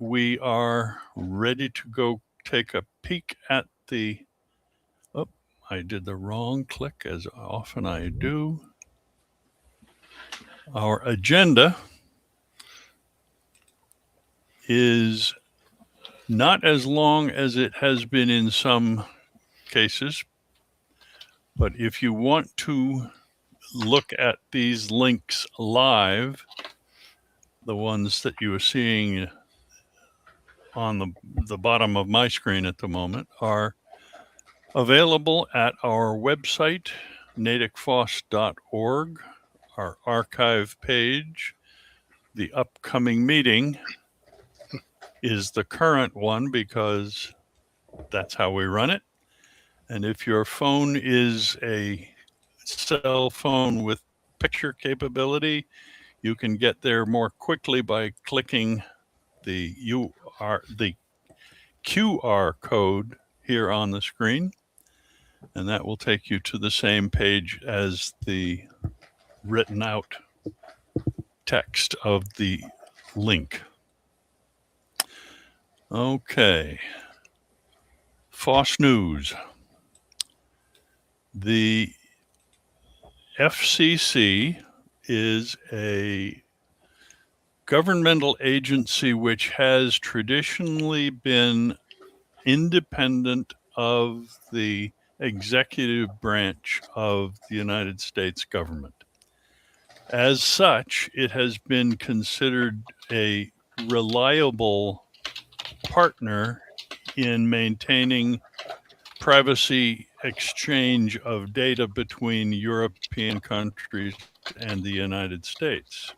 we are ready to go take a peek at the, oh, I did the wrong click as often I do. Our agenda is not as long as it has been in some cases, but if you want to look at these links live, the ones that you are seeing on the bottom of my screen at the moment are available at our website, NatickFOSS.org, our archive page. The upcoming meeting is the current one because that's how we run it. And if your phone is a cell phone with picture capability, you can get there more quickly by clicking the QR code here on the screen, and that will take you to the same page as the written out text of the link. Okay. FOSS News. The FCC is a governmental agency which has traditionally been independent of the executive branch of the United States government. As such, it has been considered a reliable partner in maintaining privacy exchange of data between European countries and the United States.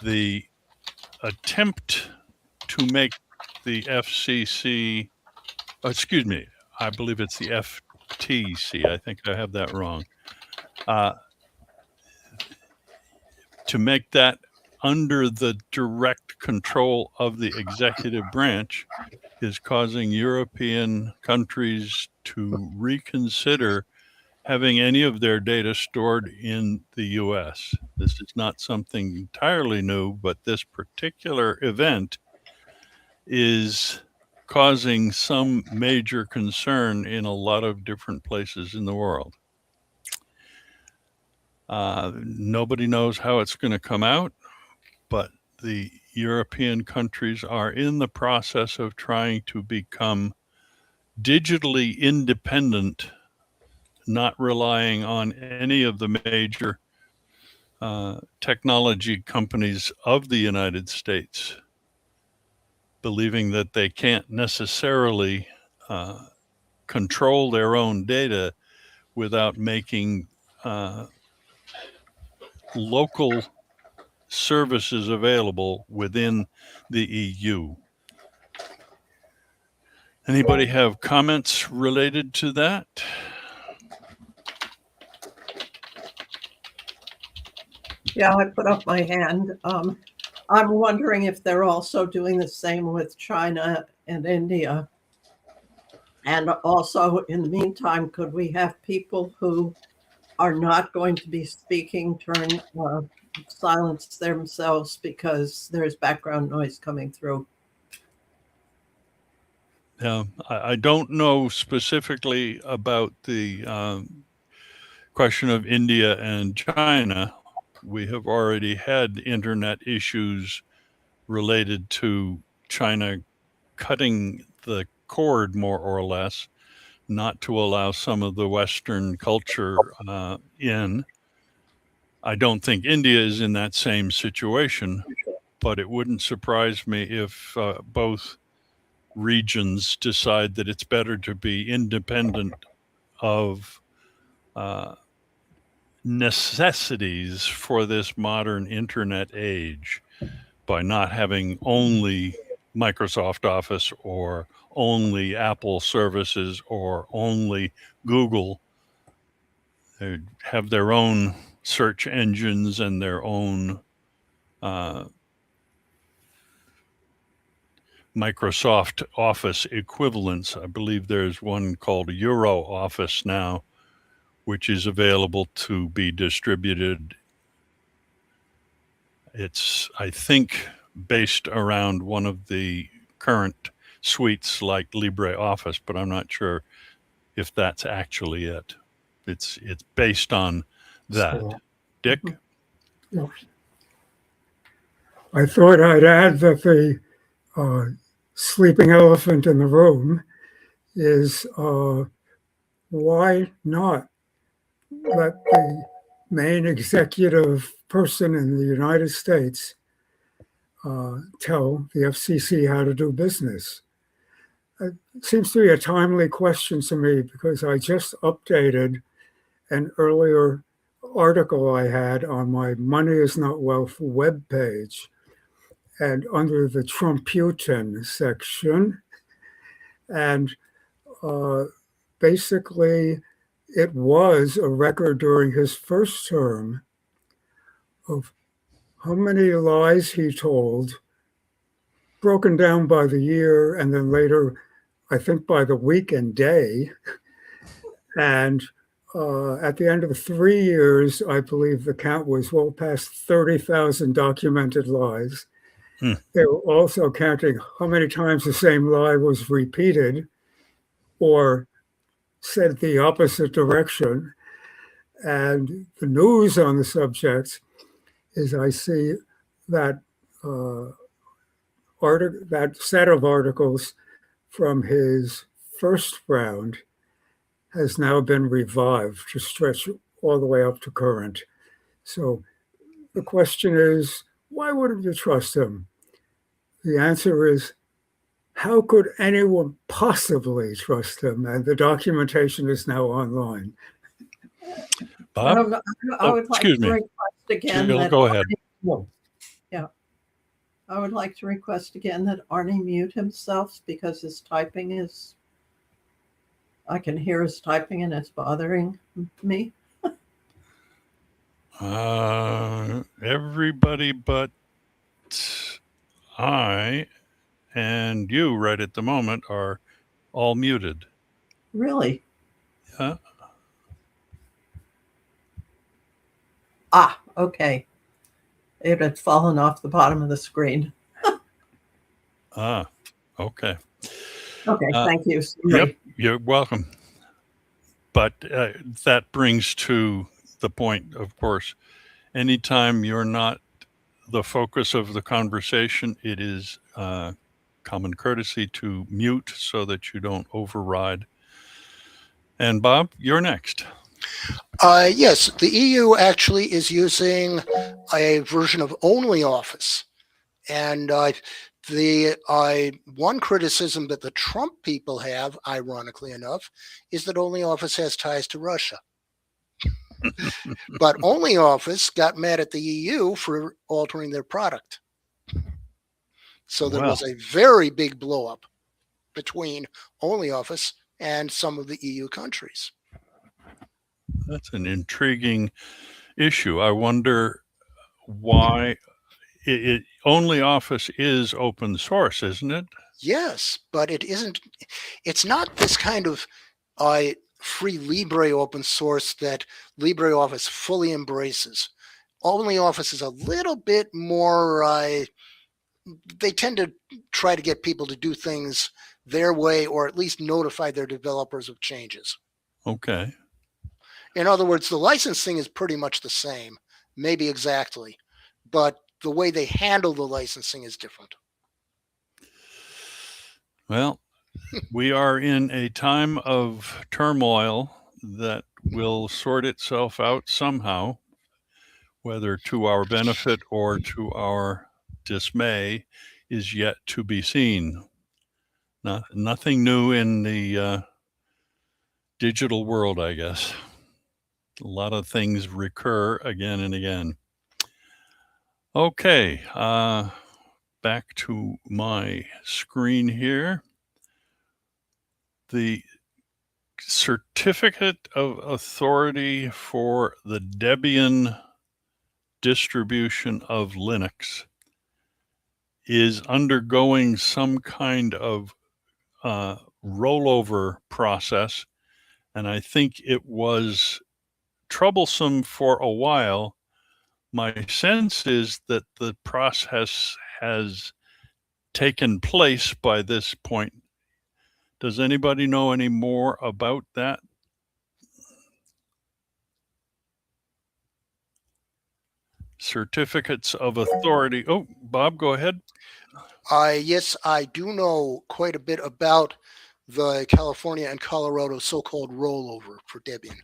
The attempt to make the FCC, I believe it's the FTC, I think I have that wrong, to make that under the direct control of the executive branch is causing European countries to reconsider having any of their data stored in the US. This is not something entirely new, but this particular event is causing some major concern in a lot of different places in the world. Nobody knows how it's going to come out, but the European countries are in the process of trying to become digitally independent, not relying on any of the major technology companies of the United States, believing that they can't necessarily control their own data without making local services available within the EU. Anybody have comments related to that? Yeah, I put up my hand. I'm wondering if they're also doing the same with China and India. And also, in the meantime, could we have people who are not going to be speaking silence themselves because there's background noise coming through? I don't know specifically about the question of India and China. We have already had internet issues related to China cutting the cord, more or less, not to allow some of the Western culture in. I don't think India is in that same situation, but it wouldn't surprise me if both regions decide that it's better to be independent of necessities for this modern internet age by not having only Microsoft Office or only Apple services or only Google. They have their own search engines and their own Microsoft Office equivalents. I believe there's one called Euro Office now, which is available to be distributed. It's, I think, based around one of the current suites like LibreOffice, but I'm not sure if that's actually it. It's based on that. So, Dick? yes. I thought I'd add that the sleeping elephant in the room is why not let the main executive person in the United States tell the FCC how to do business? It seems to be a timely question to me because I just updated an earlier article I had on my Money is Not Wealth webpage. And under the Trumputin section, and basically it was a record during his first term of how many lies he told, broken down by the year, and then later, I think by the week and day. And at the end of 3 years, I believe the count was well past 30,000 documented lies. They were also counting how many times the same lie was repeated or said the opposite direction. And the news on the subject is I see that that set of articles from his first round has now been revived to stretch all the way up to current. So the question is, why wouldn't you trust him? The answer is, how could anyone possibly trust him? And the documentation is now online. Bob? I would like excuse to me. request again Jill, that go ahead. I would like to request again that Arnie mute himself because his typing is. I can hear his typing and it's bothering me. Everybody but I and you right at the moment are all muted. Really? Yeah. Okay. It had fallen off the bottom of the screen. Okay. Okay, thank you. Sorry. Yep, you're welcome. But that brings to the point, of course, anytime you're not the focus of the conversation, it is common courtesy to mute so that you don't override. And Bob, you're next. Yes, the EU actually is using a version of OnlyOffice. And the one criticism that the Trump people have, ironically enough, is that OnlyOffice has ties to Russia. But OnlyOffice got mad at the EU for altering their product. So there was a very big blow up between OnlyOffice and some of the EU countries. That's an intriguing issue. I wonder why OnlyOffice is open source, isn't it? Yes, but it isn't. It's not this kind of free Libre open source that LibreOffice fully embraces. OnlyOffice is a little bit more. They tend to try to get people to do things their way, or at least notify their developers of changes. Okay. In other words, the licensing is pretty much the same, maybe exactly, but the way they handle the licensing is different. Well, we are in a time of turmoil that will sort itself out somehow, whether to our benefit or to our dismay is yet to be seen. Nothing new in the digital world, I guess. A lot of things recur again and again. Okay, back to my screen here. The certificate of authority for the Debian distribution of Linux is undergoing some kind of rollover process. And I think it was troublesome for a while, my sense is that the process has taken place by this point. Does anybody know any more about that? Certificates of authority. Oh, Bob, go ahead. Yes, I do know quite a bit about the California and Colorado so-called rollover for Debian.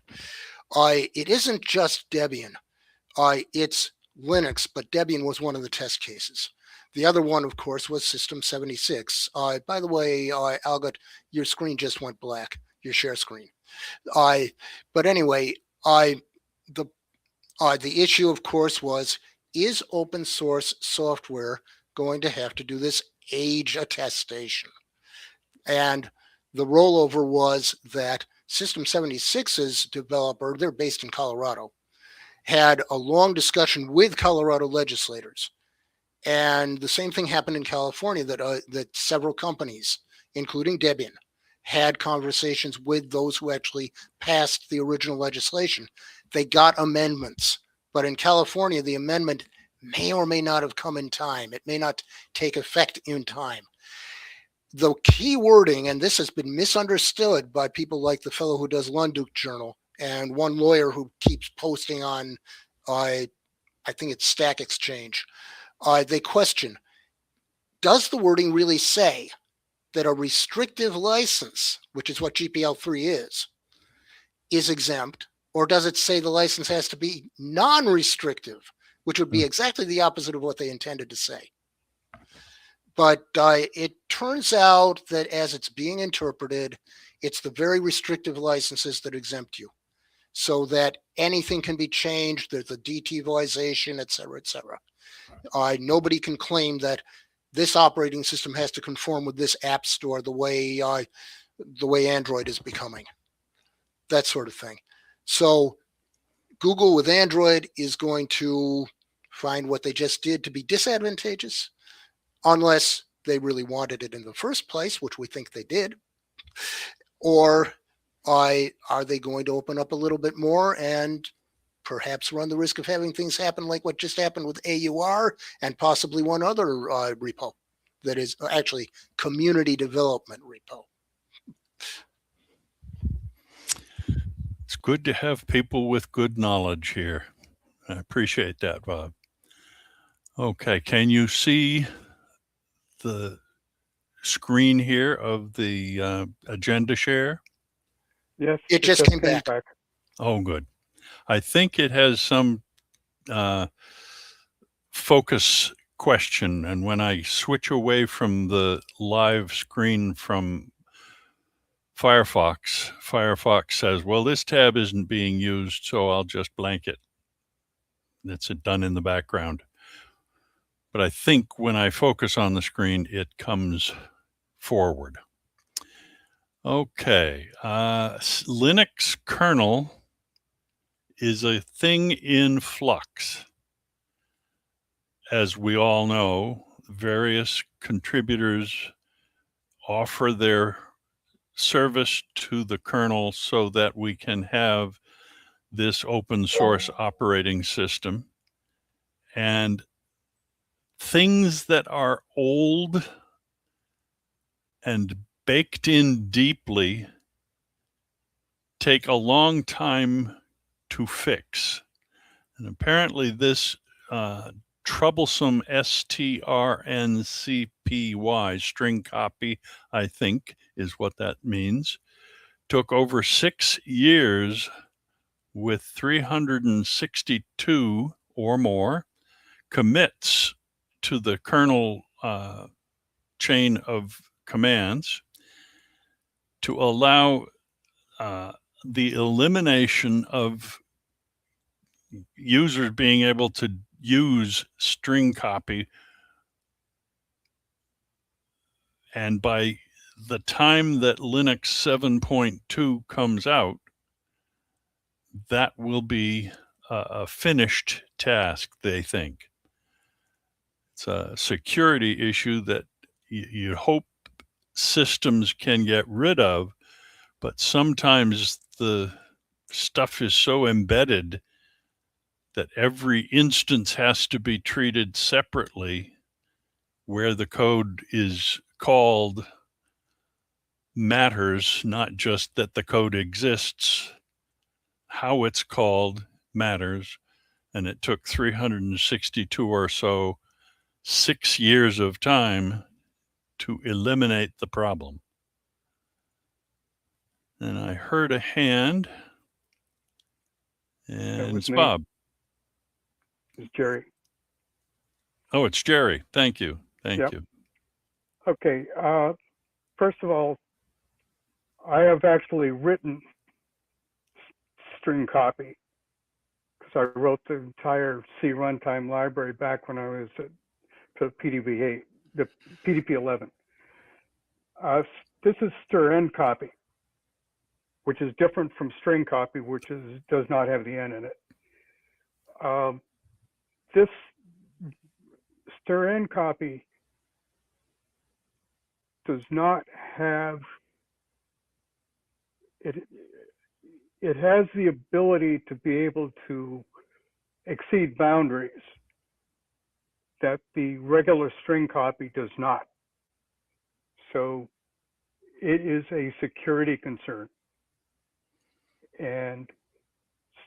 It isn't just Debian. It's Linux, but Debian was one of the test cases. The other one, of course, was System 76. By the way, Algot, your screen just went black, your share screen. But anyway, the issue, of course, was, is open source software going to have to do this age attestation? And the rollover was that System 76's developer, they're based in Colorado, had a long discussion with Colorado legislators. And the same thing happened in California, that several companies, including Debian, had conversations with those who actually passed the original legislation. They got amendments, but in California, the amendment may or may not have come in time. It may not take effect in time. The key wording, and this has been misunderstood by people like the fellow who does Lunduk Journal and one lawyer who keeps posting on, I think it's Stack Exchange. They question, does the wording really say that a restrictive license, which is what GPL3 is exempt, or does it say the license has to be non-restrictive, which would be exactly the opposite of what they intended to say? But it turns out that as it's being interpreted, it's the very restrictive licenses that exempt you, so that anything can be changed. There's a deTVOization, et cetera, et cetera. Nobody can claim that this operating system has to conform with this app store the way Android is becoming, that sort of thing. So Google with Android is going to find what they just did to be disadvantageous, unless they really wanted it in the first place, which we think they did. Or are they going to open up a little bit more and perhaps run the risk of having things happen like what just happened with AUR and possibly one other repo that is actually community development repo? It's good to have people with good knowledge here. I appreciate that, Bob. Okay, can you see the screen here of the agenda share? Yes, It just came back. Oh, good. I think it has some focus question, and when I switch away from the live screen from Firefox says, well, this tab isn't being used, so I'll just blank it. It's done in the background. But I think when I focus on the screen, it comes forward. Okay, Linux kernel is a thing in flux. As we all know, various contributors offer their service to the kernel so that we can have this open source operating system. And things that are old and baked in deeply take a long time to fix. And apparently this troublesome strncpy, string copy, I think is what that means, took over 6 years with 362 or more commits to the kernel chain of commands to allow the elimination of users being able to use string copy. And by the time that Linux 7.2 comes out, that will be a finished task, they think. It's a security issue that you hope systems can get rid of, but sometimes the stuff is so embedded that every instance has to be treated separately. Where the code is called matters, not just that the code exists. How it's called matters. And it took 362 or so, 6 years of time to eliminate the problem. And I heard a hand, and was it's me. Bob. It's Jerry. Oh, it's Jerry. Thank you. Thank Yep. you. Okay. First of all, I have actually written string copy because I wrote the entire C runtime library back when I was at PDP 11. This is stir-n copy, which is different from string copy, which does not have the n in it. This stir-n copy does not have it. It has the ability to be able to exceed boundaries that the regular string copy does not. So it is a security concern. And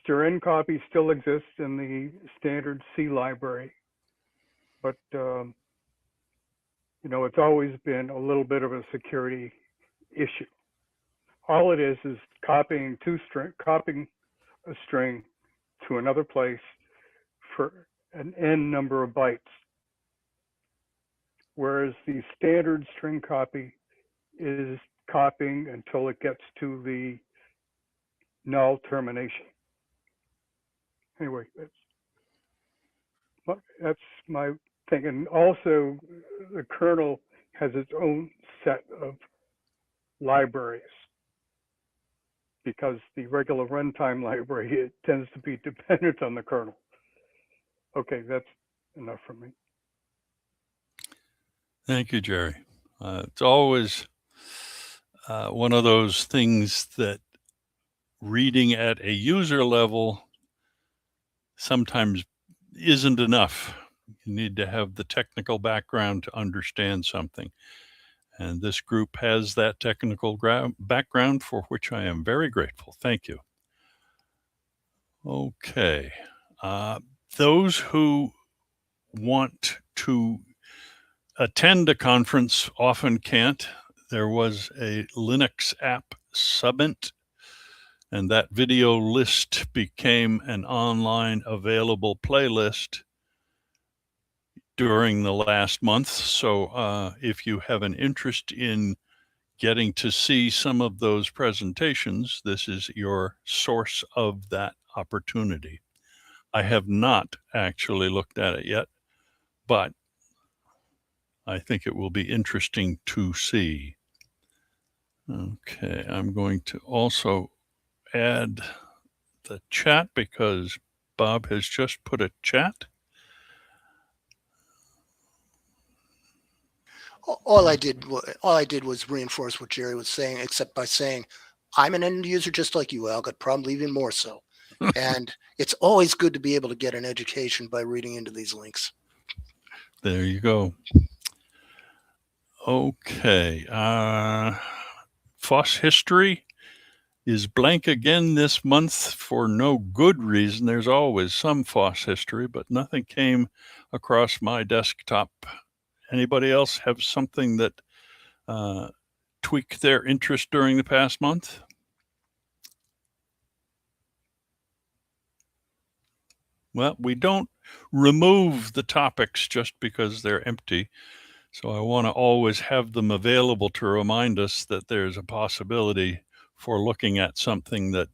stir-n copy still exists in the standard C library, but it's always been a little bit of a security issue. All it is copying a string to another place for an n number of bytes, whereas the standard string copy is copying until it gets to the null termination. Anyway, that's my thing. And also, the kernel has its own set of libraries, because the regular runtime library, it tends to be dependent on the kernel. Okay, that's enough for me. Thank you, Jerry. It's always one of those things that reading at a user level sometimes isn't enough. You need to have the technical background to understand something. And this group has that technical background, for which I am very grateful. Thank you. Okay. Those who want to attend a conference often can't. There was a Linux app summit, and that video list became an online available playlist during the last month. So if you have an interest in getting to see some of those presentations, this is your source of that opportunity. I have not actually looked at it yet, but I think it will be interesting to see. Okay, I'm going to also add the chat because Bob has just put a chat. All I did was reinforce what Jerry was saying, except by saying, I'm an end user just like you, Al, probably even more so. And it's always good to be able to get an education by reading into these links. There you go. Okay. FOSS history is blank again this month for no good reason. There's always some FOSS history, but nothing came across my desktop. Anybody else have something that tweaked their interest during the past month? Well, we don't remove the topics just because they're empty. So I want to always have them available to remind us that there's a possibility for looking at something that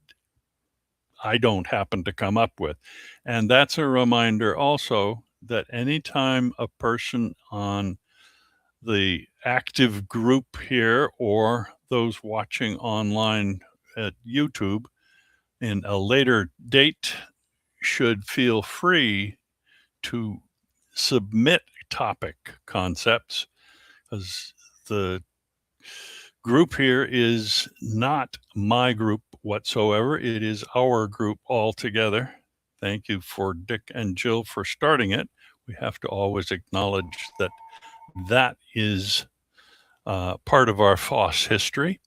I don't happen to come up with. And that's a reminder also that anytime a person on the active group here or those watching online at YouTube in a later date should feel free to submit topic concepts, because the group here is not my group whatsoever. It is our group altogether. Thank you for Dick and Jill for starting it. We have to always acknowledge that that is part of our FOSS history.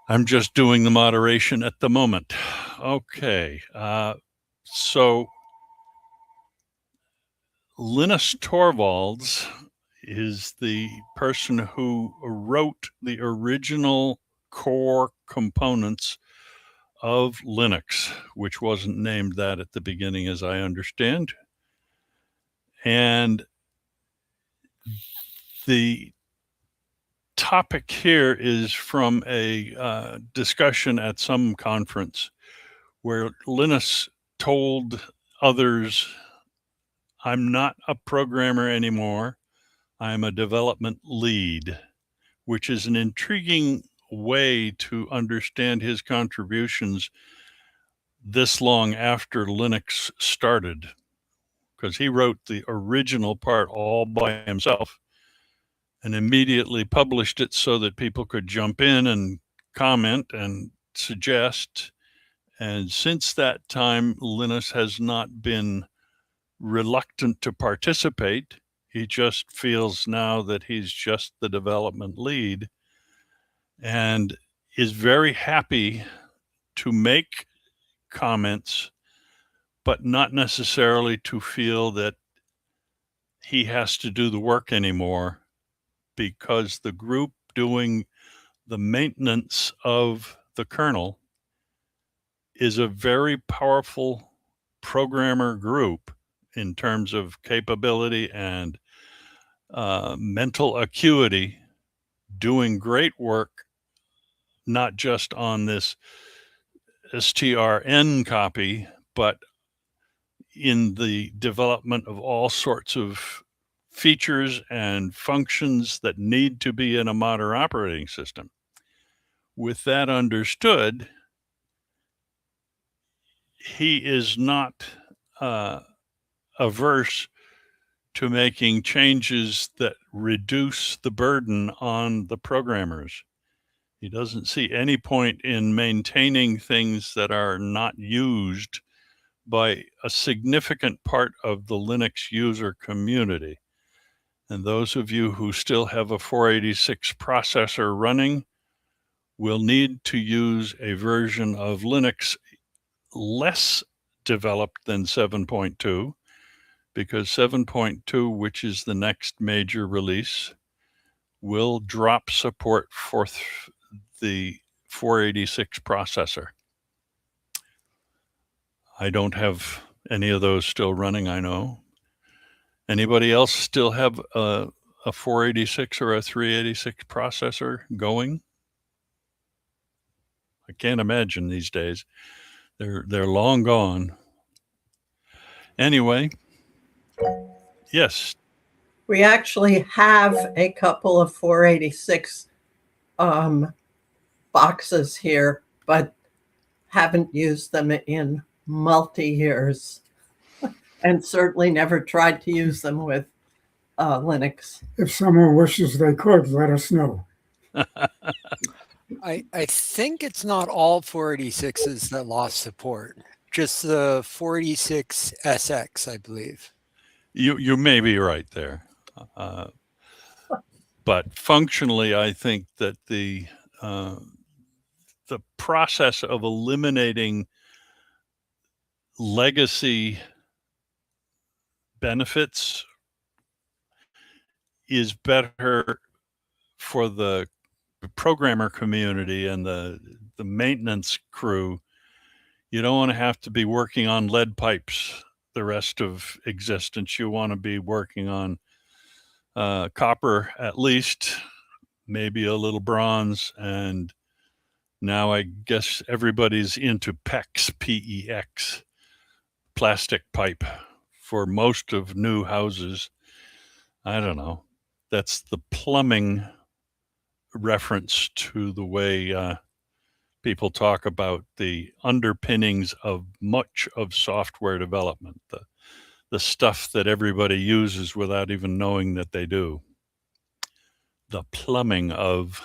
I'm just doing the moderation at the moment. Okay, so Linus Torvalds is the person who wrote the original core components of Linux, which wasn't named that at the beginning, as I understand. And the topic here is from a discussion at some conference where Linus told others, I'm not a programmer anymore. I'm a development lead, which is an intriguing way to understand his contributions this long after Linux started, because he wrote the original part all by himself and immediately published it so that people could jump in and comment and suggest. And since that time, Linus has not been reluctant to participate. He just feels now that he's just the development lead and is very happy to make comments, but not necessarily to feel that he has to do the work anymore, because the group doing the maintenance of the kernel is a very powerful programmer group in terms of capability and mental acuity, doing great work, not just on this strn copy, but in the development of all sorts of features and functions that need to be in a modern operating system. With that understood, he is not averse to making changes that reduce the burden on the programmers. He doesn't see any point in maintaining things that are not used by a significant part of the Linux user community. And those of you who still have a 486 processor running will need to use a version of Linux less developed than 7.2, because 7.2, which is the next major release, will drop support for the 486 processor. I don't have any of those still running, I know. Anybody else still have a 486 or a 386 processor going? I can't imagine these days. They're long gone. Anyway, yes. We actually have a couple of 486 boxes here, but haven't used them in multi-years and certainly never tried to use them with Linux. If someone wishes they could, let us know. I think it's not all 486s that lost support, just the 486 SX, I believe. You may be right there. But functionally, I think that the process of eliminating legacy benefits is better for the programmer community and the maintenance crew. You don't want to have to be working on lead pipes the rest of existence. You want to be working on copper at least, maybe a little bronze, and now I guess everybody's into PEX, P-E-X, plastic pipe for most of new houses. I don't know. That's the plumbing reference to the way people talk about the underpinnings of much of software development, the stuff that everybody uses without even knowing that they do. The plumbing of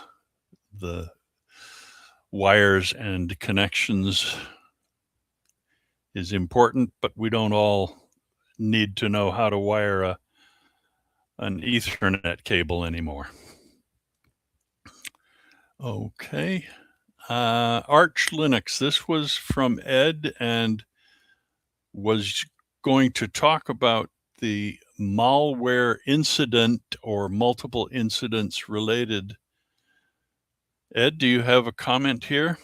the wires and connections is important, but we don't all need to know how to wire an Ethernet cable anymore. Okay. Arch Linux. This was from Ed and was going to talk about the malware incident or multiple incidents related. Ed, do you have a comment here?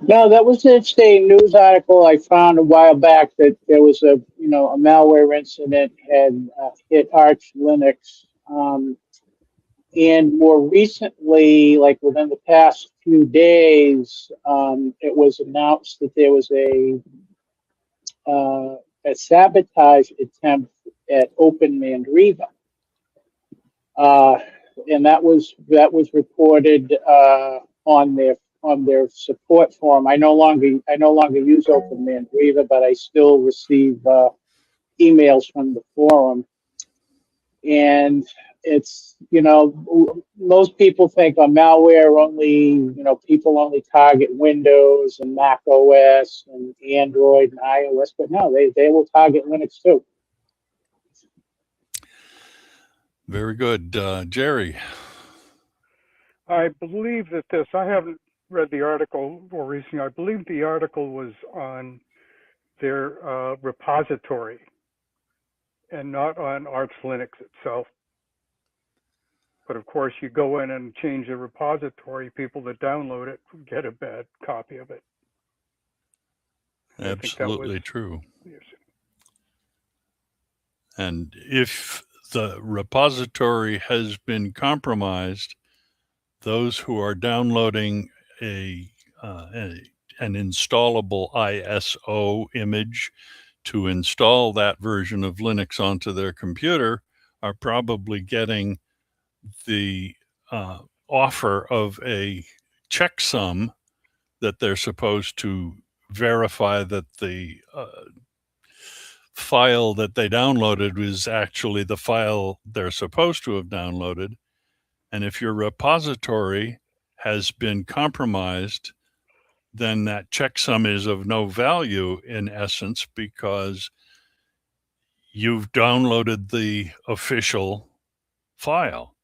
No, that was just a news article I found a while back that there was a malware incident had hit Arch Linux, and more recently, like within the past few days, it was announced that there was a sabotage attempt at OpenMandriva, and that was reported on their support forum. I no longer use OpenMandriva, but I still receive emails from the forum, and it's most people think on malware only people only target Windows and Mac OS and Android and iOS, but no, they will target Linux too. Very good. Jerry. I believe that I haven't read the article more recently. I believe the article was on their repository and not on Arch Linux itself. But of course, you go in and change the repository, people that download it get a bad copy of it. Absolutely true. Yes. And if the repository has been compromised, those who are downloading an installable ISO image to install that version of Linux onto their computer are probably getting the offer of a checksum that they're supposed to verify that the file that they downloaded was actually the file they're supposed to have downloaded. And if your repository has been compromised, then that checksum is of no value in essence because you've downloaded the official file.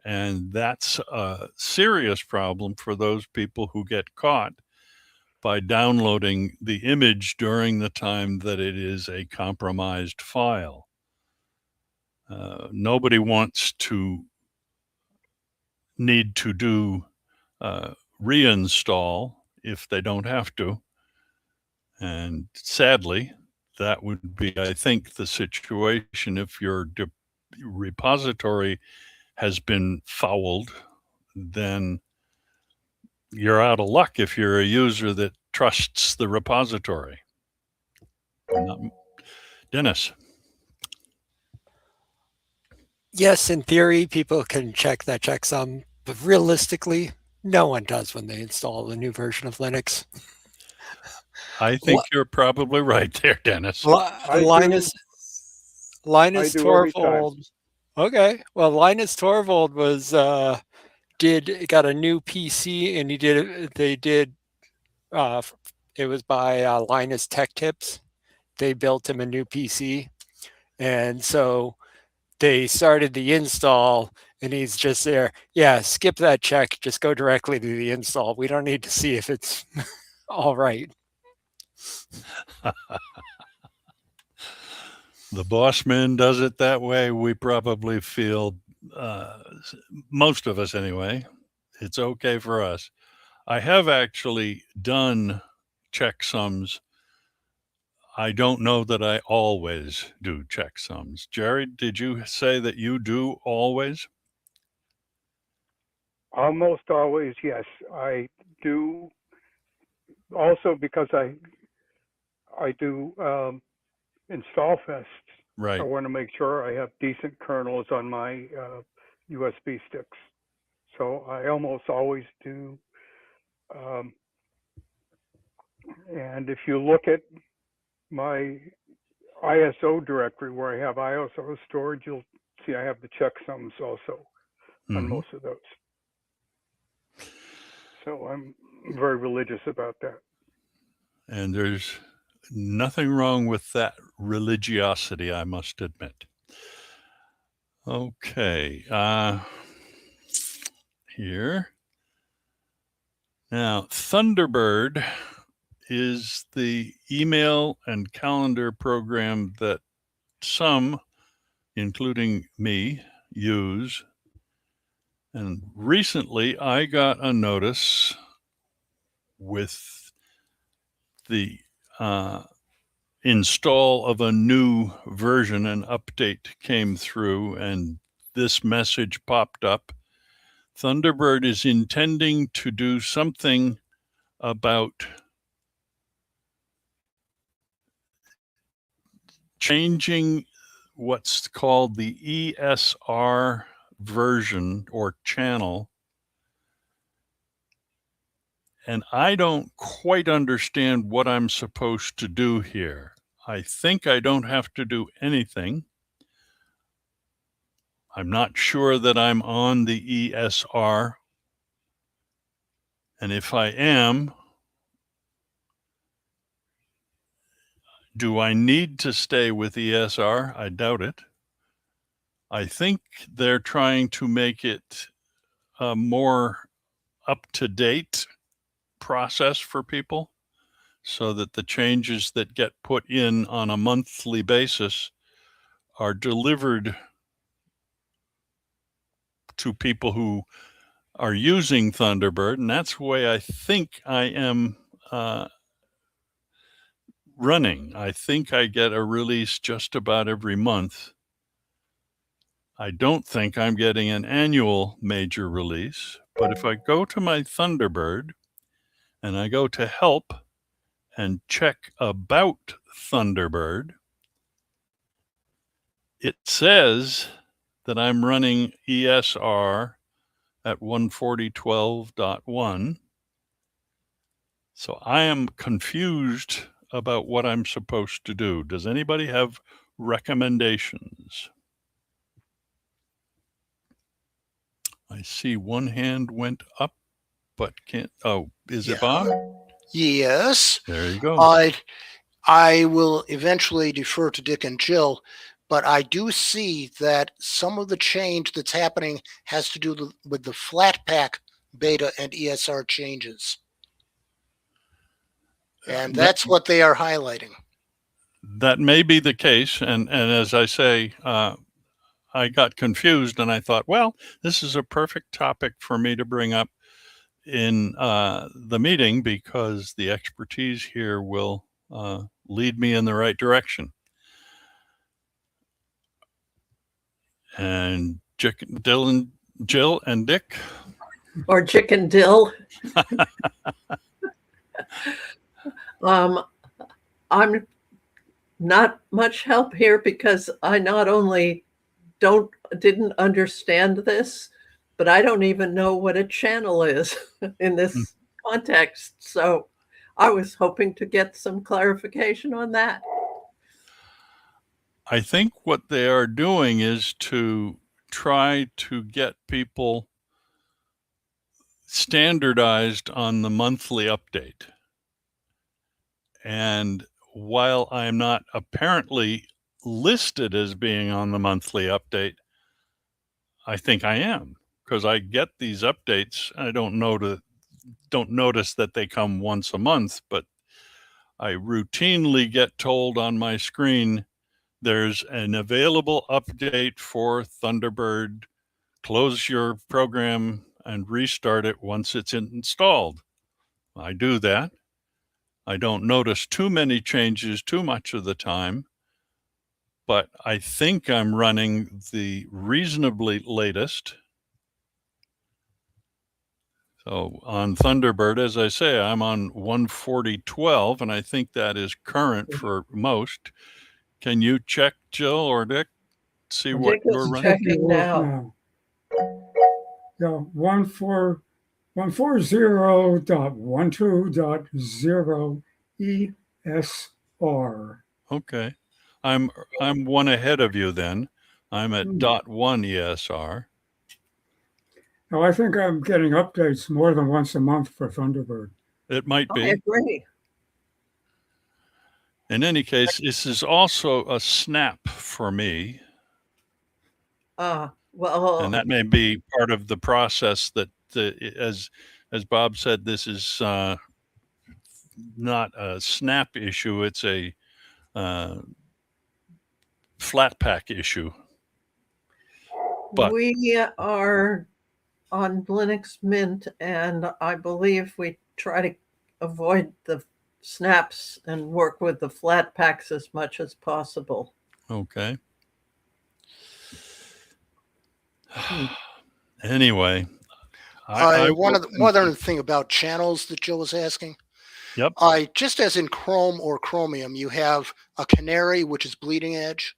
And that's a serious problem for those people who get caught by downloading the image during the time that it is a compromised file. Nobody wants to need to do reinstall if they don't have to. And sadly, that would be, I think, the situation if your repository has been fouled, then you're out of luck if you're a user that trusts the repository. Dennis. Yes, in theory, people can check that checksum, but realistically, no one does when they install a new version of Linux. I think you're probably right there, Dennis. Linus Torvald. Okay, well, Linus Torvald was got a new PC, and it was by Linus Tech Tips. They built him a new PC, and so they started the install, and he's just there. Yeah, skip that check. Just go directly to the install. We don't need to see if it's all right. The boss man does it that way. We probably feel, most of us anyway, it's okay for us. I have actually done checksums. I don't know that I always do checksums. Jerry, did you say that you do always? Almost always, yes. I do. Also, because I do install fests. Right. I want to make sure I have decent kernels on my USB sticks. So I almost always do. And if you look at my ISO directory where I have ISO storage, you'll see I have the checksums also on most of those. So I'm very religious about that. And there's nothing wrong with that religiosity, I must admit. Okay, here. Now, Thunderbird is the email and calendar program that some, including me, use. And recently I got a notice with the install of a new version. An update came through and this message popped up. Thunderbird is intending to do something about changing what's called the ESR version or channel. And I don't quite understand what I'm supposed to do here. I think I don't have to do anything. I'm not sure that I'm on the ESR. And if I am, do I need to stay with ESR? I doubt it. I think they're trying to make it a more up-to-date process for people so that the changes that get put in on a monthly basis are delivered to people who are using Thunderbird. And that's the way I think I am running. I think I get a release just about every month. I don't think I'm getting an annual major release, but if I go to my Thunderbird and I go to help and check about Thunderbird, it says that I'm running ESR at 140.12.1. So I am confused about what I'm supposed to do. Does anybody have recommendations? I see one hand went up, but can't. Oh, is it Bob? Yes. There you go. I will eventually defer to Dick and Jill, but I do see that some of the change that's happening has to do with the Flatpak beta and ESR changes. And that's what they are highlighting. That may be the case. And as I say, I got confused and I thought, well, this is a perfect topic for me to bring up in the meeting because the expertise here will lead me in the right direction. And Dylan, Jill, and Dick. Or chicken dill. I'm not much help here because I not only didn't understand this, but I don't even know what a channel is in this context. So I was hoping to get some clarification on that. I think what they are doing is to try to get people standardized on the monthly update. And while I'm not apparently listed as being on the monthly update, I think I am because I get these updates. I don't notice that they come once a month, but I routinely get told on my screen, there's an available update for Thunderbird. Close your program and restart it once it's installed. I do that. I don't notice too many changes too much of the time, but I think I'm running the reasonably latest. So on Thunderbird, as I say, I'm on 140.12, and I think that is current for most. Can you check, Jill or Dick, see what Dick you're is running? checking now. Yeah, 140.12.0 ESR. Okay, I'm one ahead of you then. I'm at .1 ESR. Oh, I think I'm getting updates more than once a month for Thunderbird. It might I be. agree. In any case, this is also a snap for me, Well, and that may be part of the process that, as Bob said, this is not a snap issue; it's a uh, flat pack issue. But we are on Linux Mint, and I believe we try to avoid the snaps and work with the flat packs as much as possible. okay. Anyway, I One will. other thing about channels that Joe was asking. Yep. Just as in Chrome or Chromium, you have a canary, which is bleeding edge,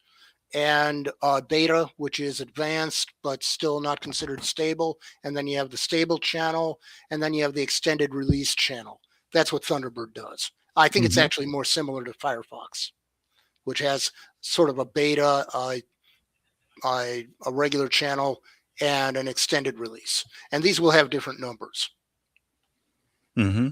and beta, which is advanced but still not considered stable. And then you have the stable channel, and then you have the extended release channel. That's what Thunderbird does. I think it's actually more similar to Firefox, which has sort of a beta, a regular channel, and an extended release. And these will have different numbers. Mm-hmm.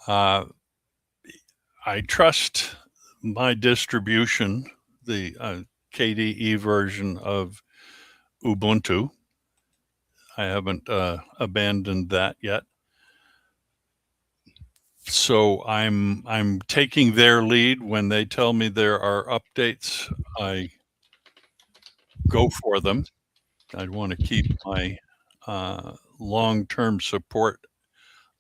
I trust my distribution, the KDE version of Ubuntu. I haven't abandoned that yet. So I'm taking their lead. When they tell me there are updates, I go for them. I want to keep my long-term support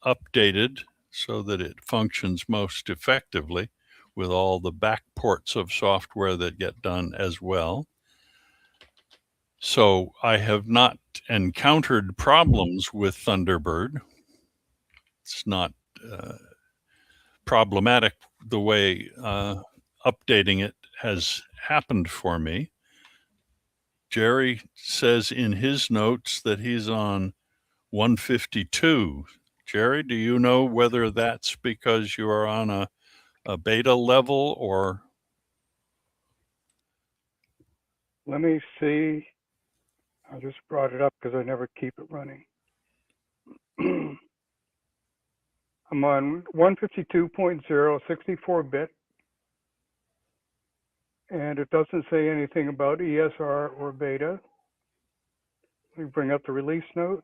updated so that it functions most effectively with all the back ports of software that get done as well. So I have not encountered problems with Thunderbird. It's not problematic the way updating it has happened for me. Jerry says in his notes that he's on 152. Jerry, do you know whether that's because you are on a beta level or? Let me see. I just brought it up because I never keep it running. I'm on 152.0, 64-bit, and it doesn't say anything about ESR or beta. Let me bring up the release notes.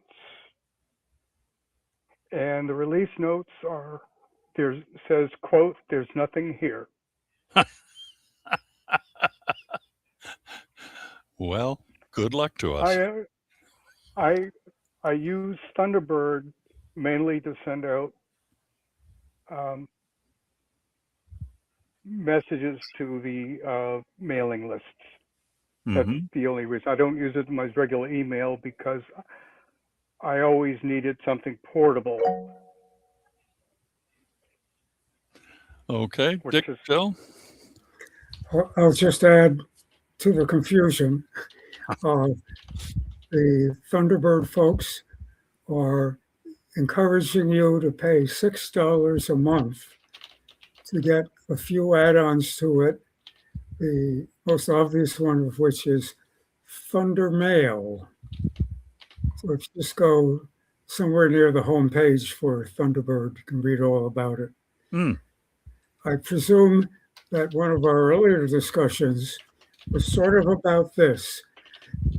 And the release notes are, says, quote, "There's nothing here." Well, good luck to us. I use Thunderbird mainly to send out messages to the mailing lists. That's the only reason. I don't use it in my regular email because I always needed something portable. Okay, Which Dick, is, Phil? I'll just add to the confusion. The Thunderbird folks are encouraging you to pay $6 a month to get a few add-ons to it. The most obvious one of which is Thunder Mail. So if you just go somewhere near the home page for Thunderbird, you can read all about it. I presume that one of our earlier discussions was sort of about this.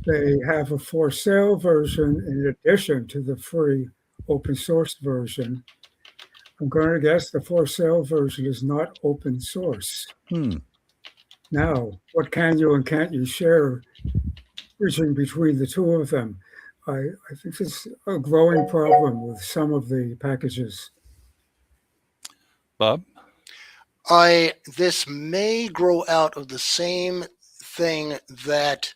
They have a for sale version in addition to the free open source version. I'm going to guess the for sale version is not open source. Now, what can you and can't you share bridging between the two of them? I think it's a growing problem with some of the packages. Bob? This may grow out of the same thing that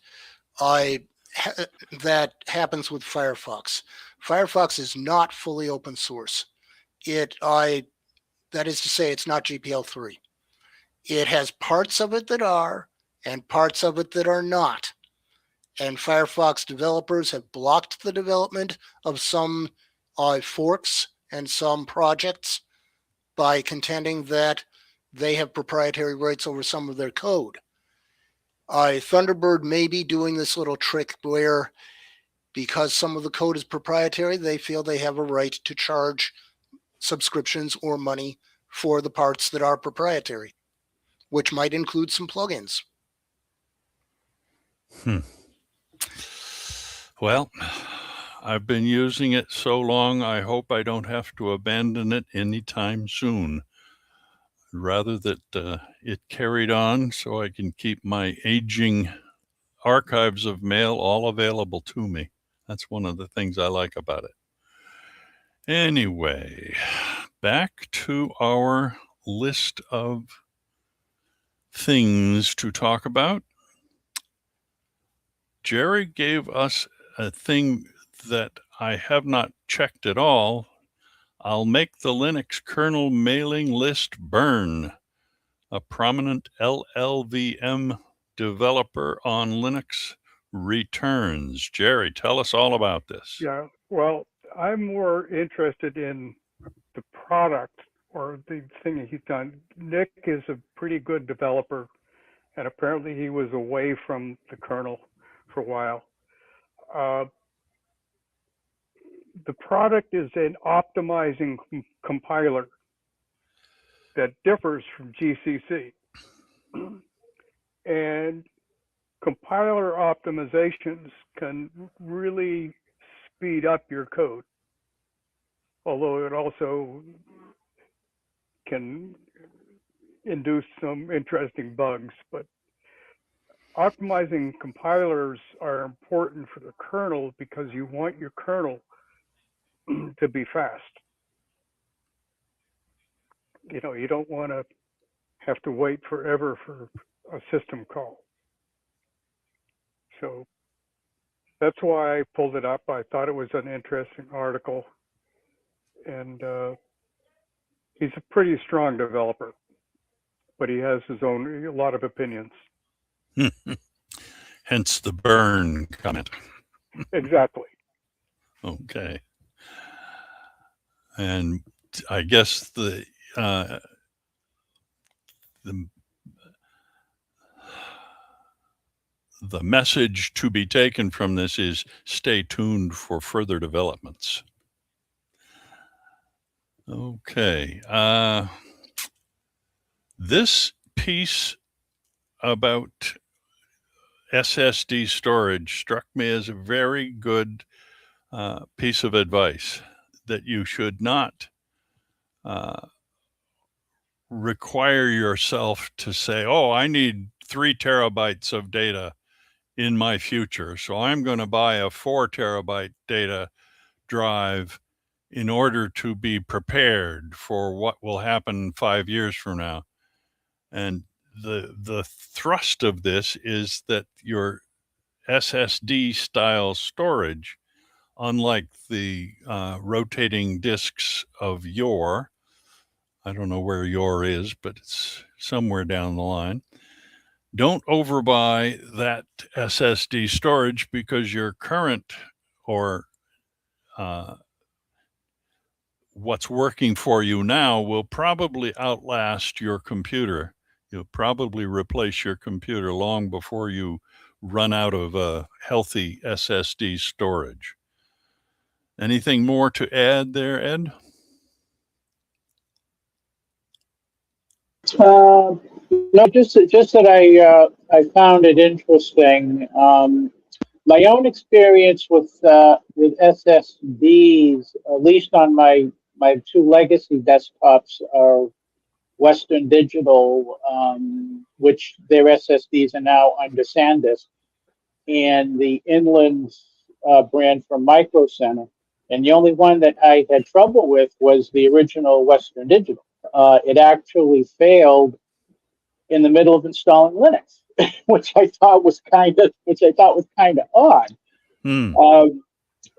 that happens with Firefox. Firefox is not fully open source. That is to say, it's not GPL3. It has parts of it that are, and parts of it that are not. And Firefox developers have blocked the development of some forks and some projects by contending that they have proprietary rights over some of their code. Thunderbird may be doing this little trick where because some of the code is proprietary, they feel they have a right to charge subscriptions or money for the parts that are proprietary, which might include some plugins. Well, I've been using it so long, I hope I don't have to abandon it anytime soon. Rather that it carried on so I can keep my aging archives of mail all available to me. That's one of the things I like about it. Anyway, back to our list of things to talk about. Jerry gave us a thing that I have not checked at all. I'll make the Linux kernel mailing list burn. A prominent LLVM developer on Linux returns. Jerry, tell us all about this. Yeah, well, I'm more interested in the product or the thing he's done. Nick is a pretty good developer, and apparently he was away from the kernel for a while. The product is an optimizing compiler that differs from GCC. And compiler optimizations can really speed up your code, although it also can induce some interesting bugs. But optimizing compilers are important for the kernel because you want your kernel to be fast. You know, you don't want to have to wait forever for a system call. So that's why I pulled it up. I thought it was an interesting article. And he's a pretty strong developer, but he has his own, a lot of opinions. Hence the burn comment. Exactly. Okay. And I guess the message to be taken from this is stay tuned for further developments. Okay. This piece about SSD storage struck me as a very good piece of advice, that you should not require yourself to say, oh, I need 3 terabytes of data in my future, so I'm going to buy a 4 terabyte data drive in order to be prepared for what will happen 5 years from now. And the thrust of this is that your SSD style storage, unlike the rotating disks of yore, I don't know where yore is, but it's somewhere down the line. Don't overbuy that SSD storage, because your current or what's working for you now will probably outlast your computer. You'll probably replace your computer long before you run out of a healthy SSD storage. Anything more to add there, Ed? No, just that I found it interesting. My own experience with SSDs, at least on my 2 legacy desktops, are Western Digital, which their SSDs are now under SanDisk, and the Inland brand from Micro Center. And the only one that I had trouble with was the original Western Digital. It actually failed in the middle of installing Linux, which I thought was kind of odd.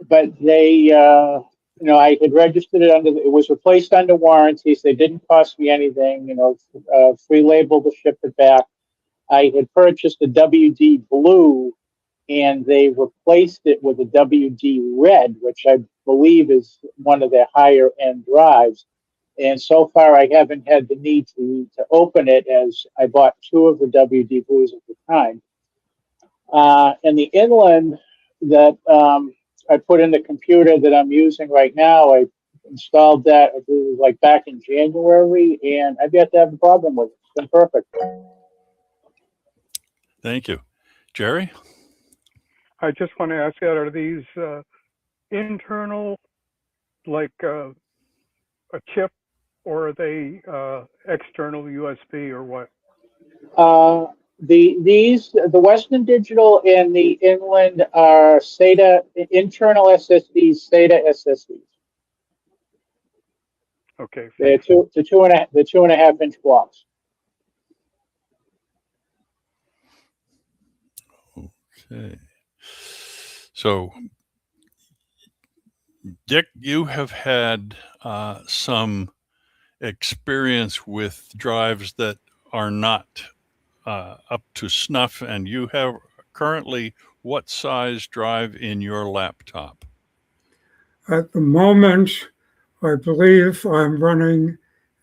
But they, I had registered it it was replaced under warranties. They didn't cost me anything, free label to ship it back. I had purchased a WD Blue, and they replaced it with a WD Red, which I believe is one of their higher end drives. And so far, I haven't had the need to open it, as I bought 2 of the WD Blues at the time. And the Inland that I put in the computer that I'm using right now. I installed that, I believe, like back in January, and I've yet to have a problem with it. It's been perfect. Thank you. Jerry? I just want to ask you, are these internal, like a chip, or are they external USB or what? The Western Digital and the Inland are SATA internal SSDs, SATA SSDs. Okay. They're the 2.5 inch blocks. Okay. So, Dick, you have had some experience with drives that are not up to snuff, and you have currently what size drive in your laptop? At the moment, I believe I'm running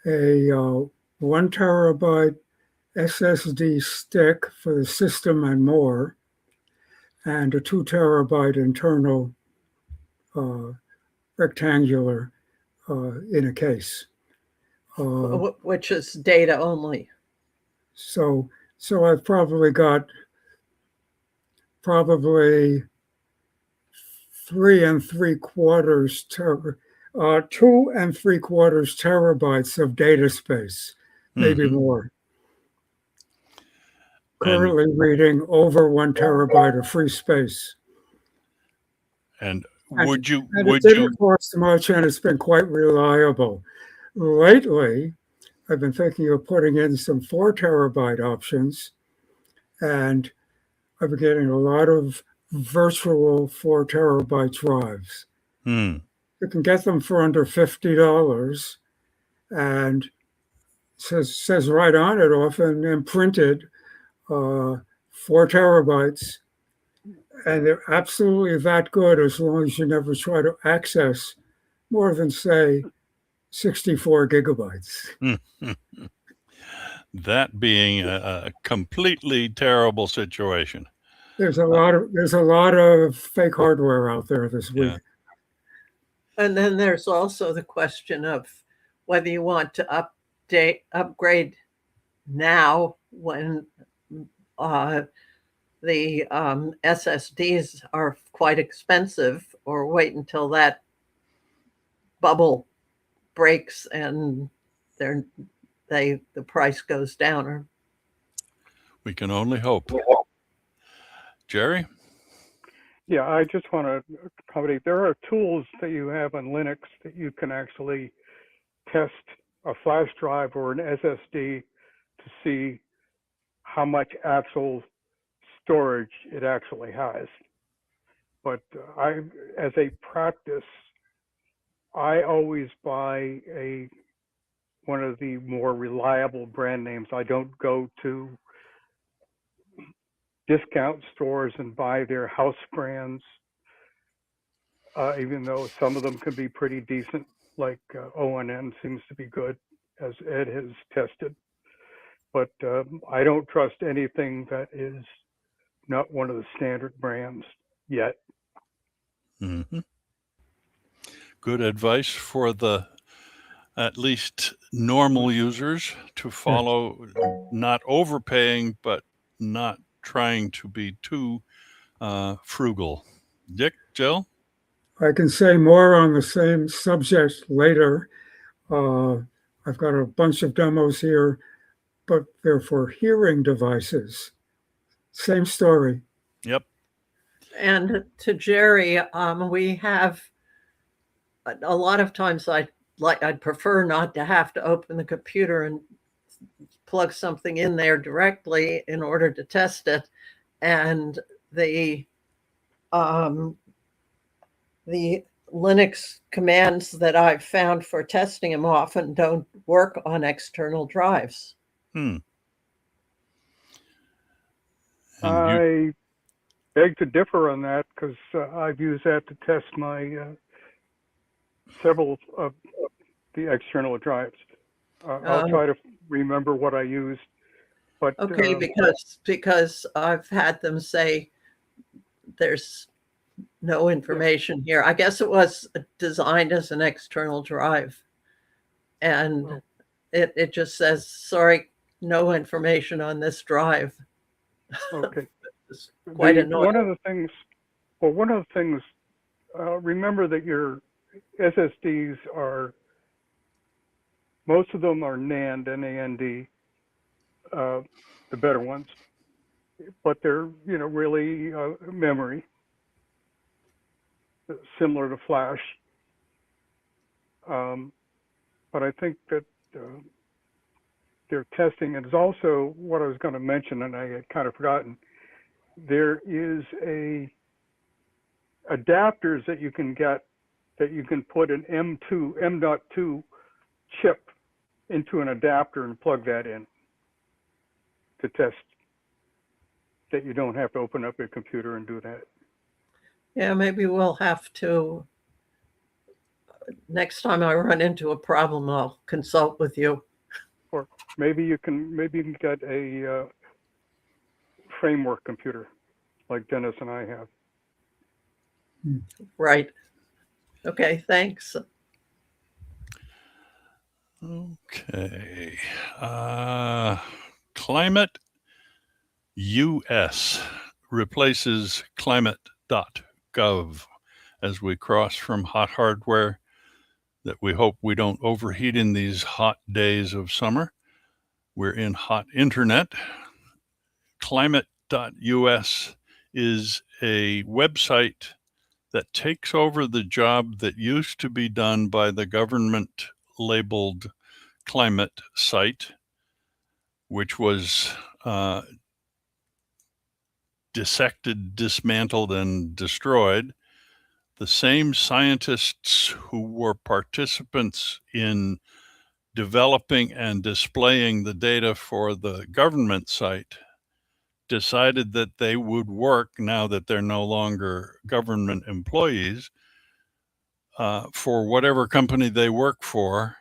a 1 terabyte SSD stick for the system and more, and a 2 terabyte internal rectangular in a case. Which is data only. So I've probably got probably 2.75 terabytes of data space, maybe Mhm. more. And Currently reading over 1 terabyte of free space. and And, would you and it would didn't you cost much, and it's been quite reliable. Lately, I've been thinking of putting in some 4 terabyte options, and I've been getting a lot of virtual 4 terabyte drives. Hmm. You can get them for under $50, and says right on it, often imprinted, 4 terabytes, and they're absolutely that good as long as you never try to access more than, say, 64 gigabytes. That being a completely terrible situation. There's a lot of fake hardware out there this week. Yeah. And then there's also the question of whether you want to upgrade now when the SSDs are quite expensive, or wait until that bubble breaks and the price goes down. Or We can only hope. Jerry? Yeah, I just want to accommodate. There are tools that you have on Linux that you can actually test a flash drive or an SSD to see how much actual storage it actually has. But as a practice, I always buy one of the more reliable brand names. I don't go to discount stores and buy their house brands, even though some of them can be pretty decent, like ONN seems to be good, as Ed has tested. But I don't trust anything that is not one of the standard brands yet. Mm-hmm. Good advice for the at least normal users to follow, not overpaying, but not trying to be too frugal. Dick, Jill? I can say more on the same subject later. I've got a bunch of demos here, but they're for hearing devices. Same story. Yep. And to Jerry, we have a lot of times I'd prefer not to have to open the computer and plug something in there directly in order to test it, and the Linux commands that I've found for testing them often don't work on external drives. Hmm. I beg to differ on that because I've used that to test my several of the external drives. I'll try to remember what I used. But okay, because I've had them say there's no information here. I guess it was designed as an external drive. And it just says, sorry, no information on this drive. Okay. It's quite annoying. One of the things, remember that your SSDs most of them are NAND, N-A-N-D, the better ones, but they're, really memory, similar to flash. But I think that they're testing, and it's also what I was going to mention, and I had kind of forgotten. There is adapters that you can get that you can put an M.2 chip into an adapter and plug that in to test that you don't have to open up your computer and do that. Yeah, maybe we'll have to, next time I run into a problem, I'll consult with you. Or maybe you can get a framework computer like Dennis and I have. Right. Okay, thanks. Okay. Climate US replaces climate.gov as we cross from hot hardware that we hope we don't overheat in these hot days of summer. We're in hot internet. Climate.us is a website that takes over the job that used to be done by the government labeled climate site, which was dissected, dismantled, and destroyed. The same scientists who were participants in developing and displaying the data for the government site decided that they would work, now that they're no longer government employees, for whatever company they work for,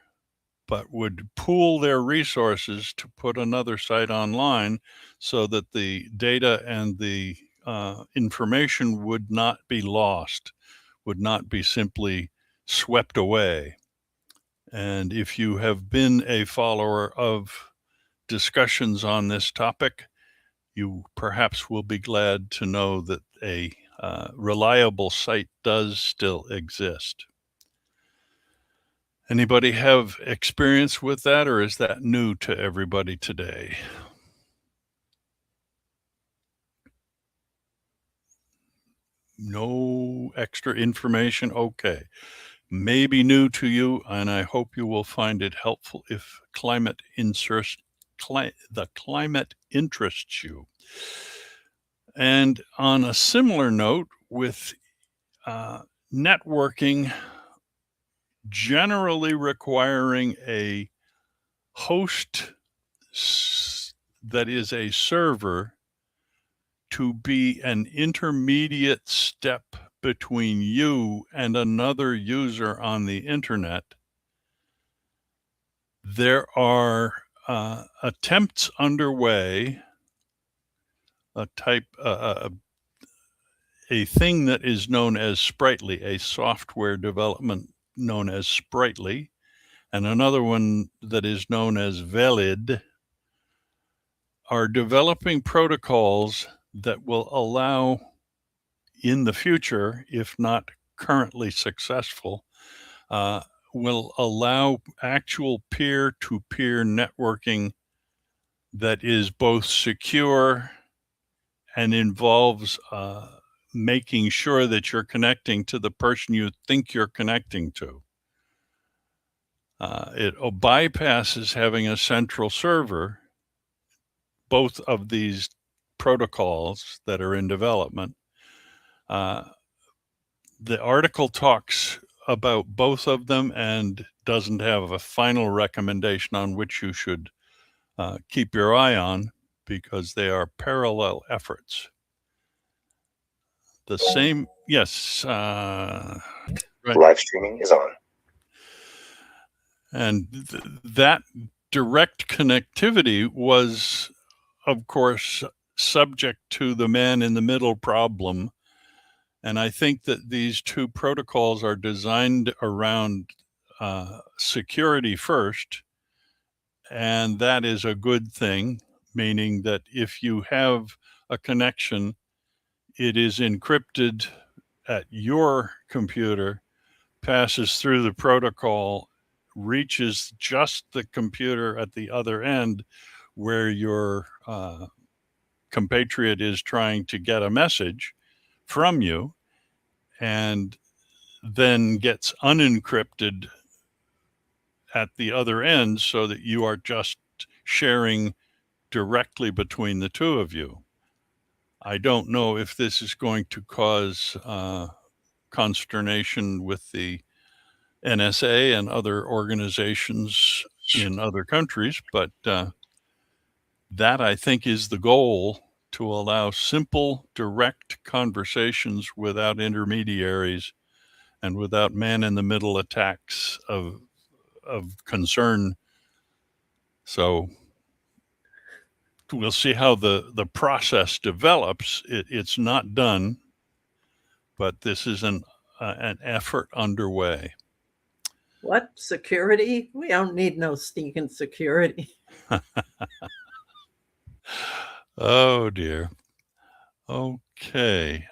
but would pool their resources to put another site online so that the data and the information would not be lost, would not be simply swept away. And if you have been a follower of discussions on this topic, you perhaps will be glad to know that a reliable site does still exist. Anybody have experience with that, or is that new to everybody today? No extra information? Okay. Maybe new to you, and I hope you will find it helpful if the climate interests you. And on a similar note, with networking generally requiring a host that is a server to be an intermediate step between you and another user on the internet, there are attempts underway, a thing that is known as Sprightly, a software development known as Sprightly, and another one that is known as Velid, are developing protocols that will allow, in the future, if not currently successful, will allow actual peer-to-peer networking that is both secure and involves making sure that you're connecting to the person you think you're connecting to. It bypasses having a central server. Both of these protocols that are in development. The article talks about both of them and doesn't have a final recommendation on which you should keep your eye on, because they are parallel efforts. The same, yes. Right. Live streaming is on. And that direct connectivity was, of course, subject to the man in the middle problem. And I think that these two protocols are designed around security first, and that is a good thing, meaning that if you have a connection, it is encrypted at your computer, passes through the protocol, reaches just the computer at the other end where your compatriot is trying to get a message from you, and then gets unencrypted at the other end so that you are just sharing directly between the two of you. I don't know if this is going to cause consternation with the NSA and other organizations in other countries, but that I think is the goal, to allow simple, direct conversations without intermediaries and without man-in-the-middle attacks of concern. So we'll see how the process develops. It's not done, but this is an effort underway. What? Security? We don't need no stinking security. Oh dear. Okay.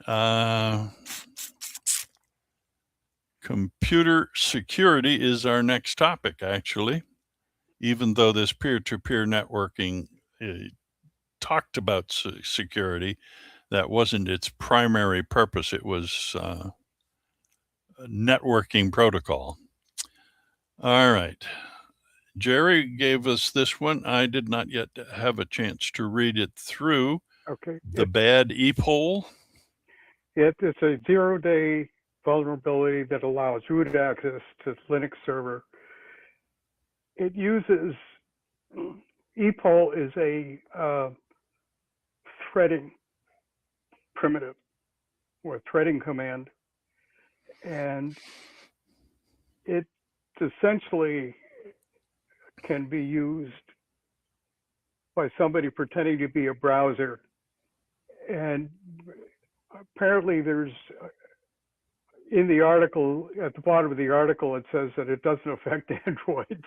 Computer security is our next topic, actually. Even though this peer-to-peer networking talked about security, that wasn't its primary purpose. It was a networking protocol. All right. Jerry gave us this one. I did not yet have a chance to read it through. Okay. The bad ePOL. It's a 0-day vulnerability that allows root access to Linux server. It uses, ePOL is a threading primitive or threading command. And it essentially can be used by somebody pretending to be a browser. And apparently there's, in the article, at the bottom of the article, it says that it doesn't affect Androids.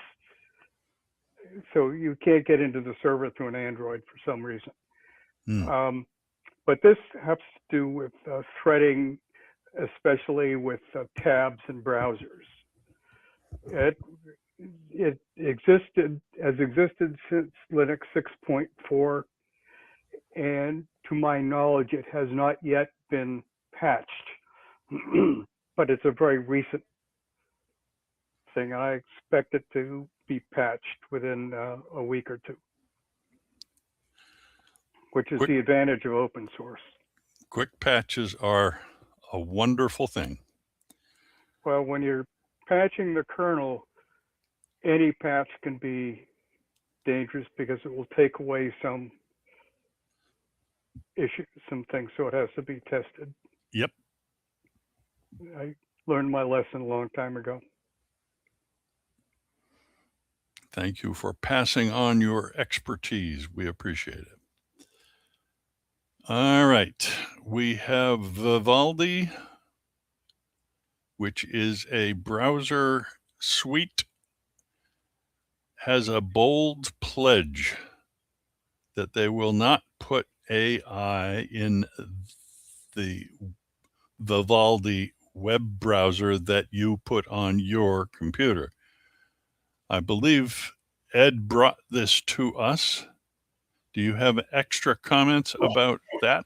So you can't get into the server through an Android for some reason. But this has to do with threading, especially with tabs and browsers. It has existed since Linux 6.4, and to my knowledge, it has not yet been patched. But it's a very recent thing, and I expect it to be patched within a week or two, which is the advantage of open source. Quick patches are a wonderful thing. Well, when you're patching the kernel, any patch can be dangerous because it will take away some issues, some things, so it has to be tested. Yep. I learned my lesson a long time ago. Thank you for passing on your expertise. We appreciate it. All right. We have Vivaldi, which is a browser suite, has a bold pledge that they will not put AI in the Vivaldi web browser that you put on your computer. I believe Ed brought this to us. Do you have extra comments about that?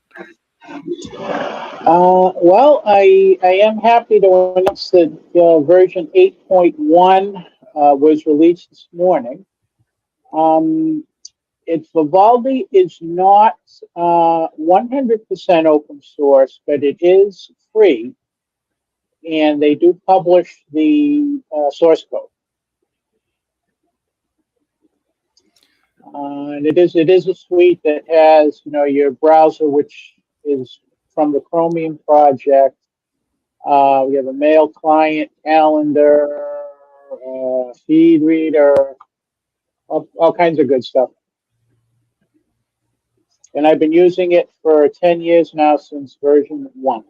Well, I am happy to announce that version 8.1 was released this morning. Vivaldi is not 100% open source, but it is free, and they do publish the source code. And it is a suite that has, your browser, which is from the Chromium project. We have a mail client, calendar, feed reader, all kinds of good stuff. And I've been using it for 10 years now, since version 1.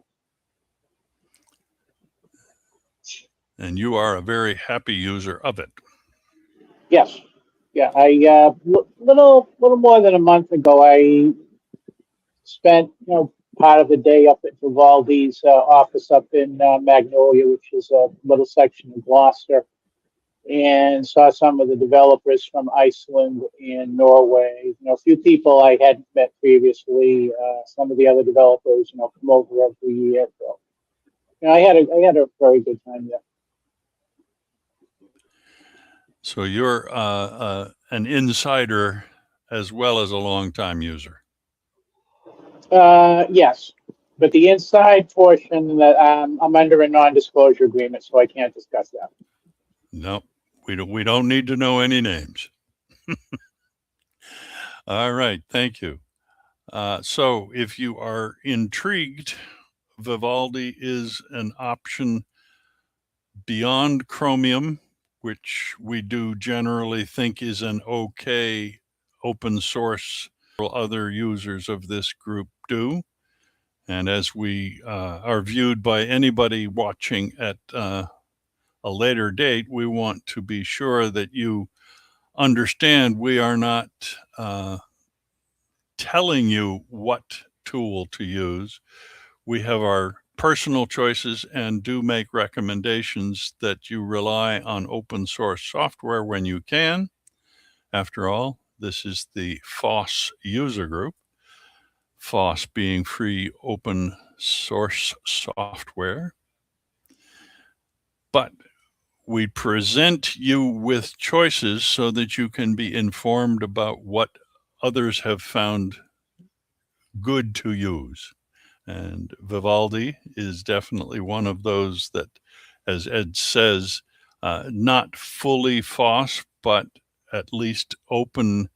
and you are a very happy user of it. Yes. Yeah, little more than a month ago, I spent, part of the day up at Vivaldi's office up in Magnolia, which is a little section of Gloucester, and saw some of the developers from Iceland and Norway. A few people I hadn't met previously. Some of the other developers, come over every year. So, I had a very good time there. So you're an insider as well as a longtime user. Yes, but the inside portion that I'm under a non-disclosure agreement, so I can't discuss that. No, we don't need to know any names. All right, thank you. So if you are intrigued, Vivaldi is an option beyond Chromium, which we do generally think is an okay open source. Other users of this group do. And as we are viewed by anybody watching at a later date, we want to be sure that you understand we are not telling you what tool to use. We have our personal choices and do make recommendations that you rely on open source software when you can. After all, this is the FOSS user group, FOSS being free open source software. But we present you with choices so that you can be informed about what others have found good to use. And Vivaldi is definitely one of those that, as Ed says, not fully FOSS, but at least open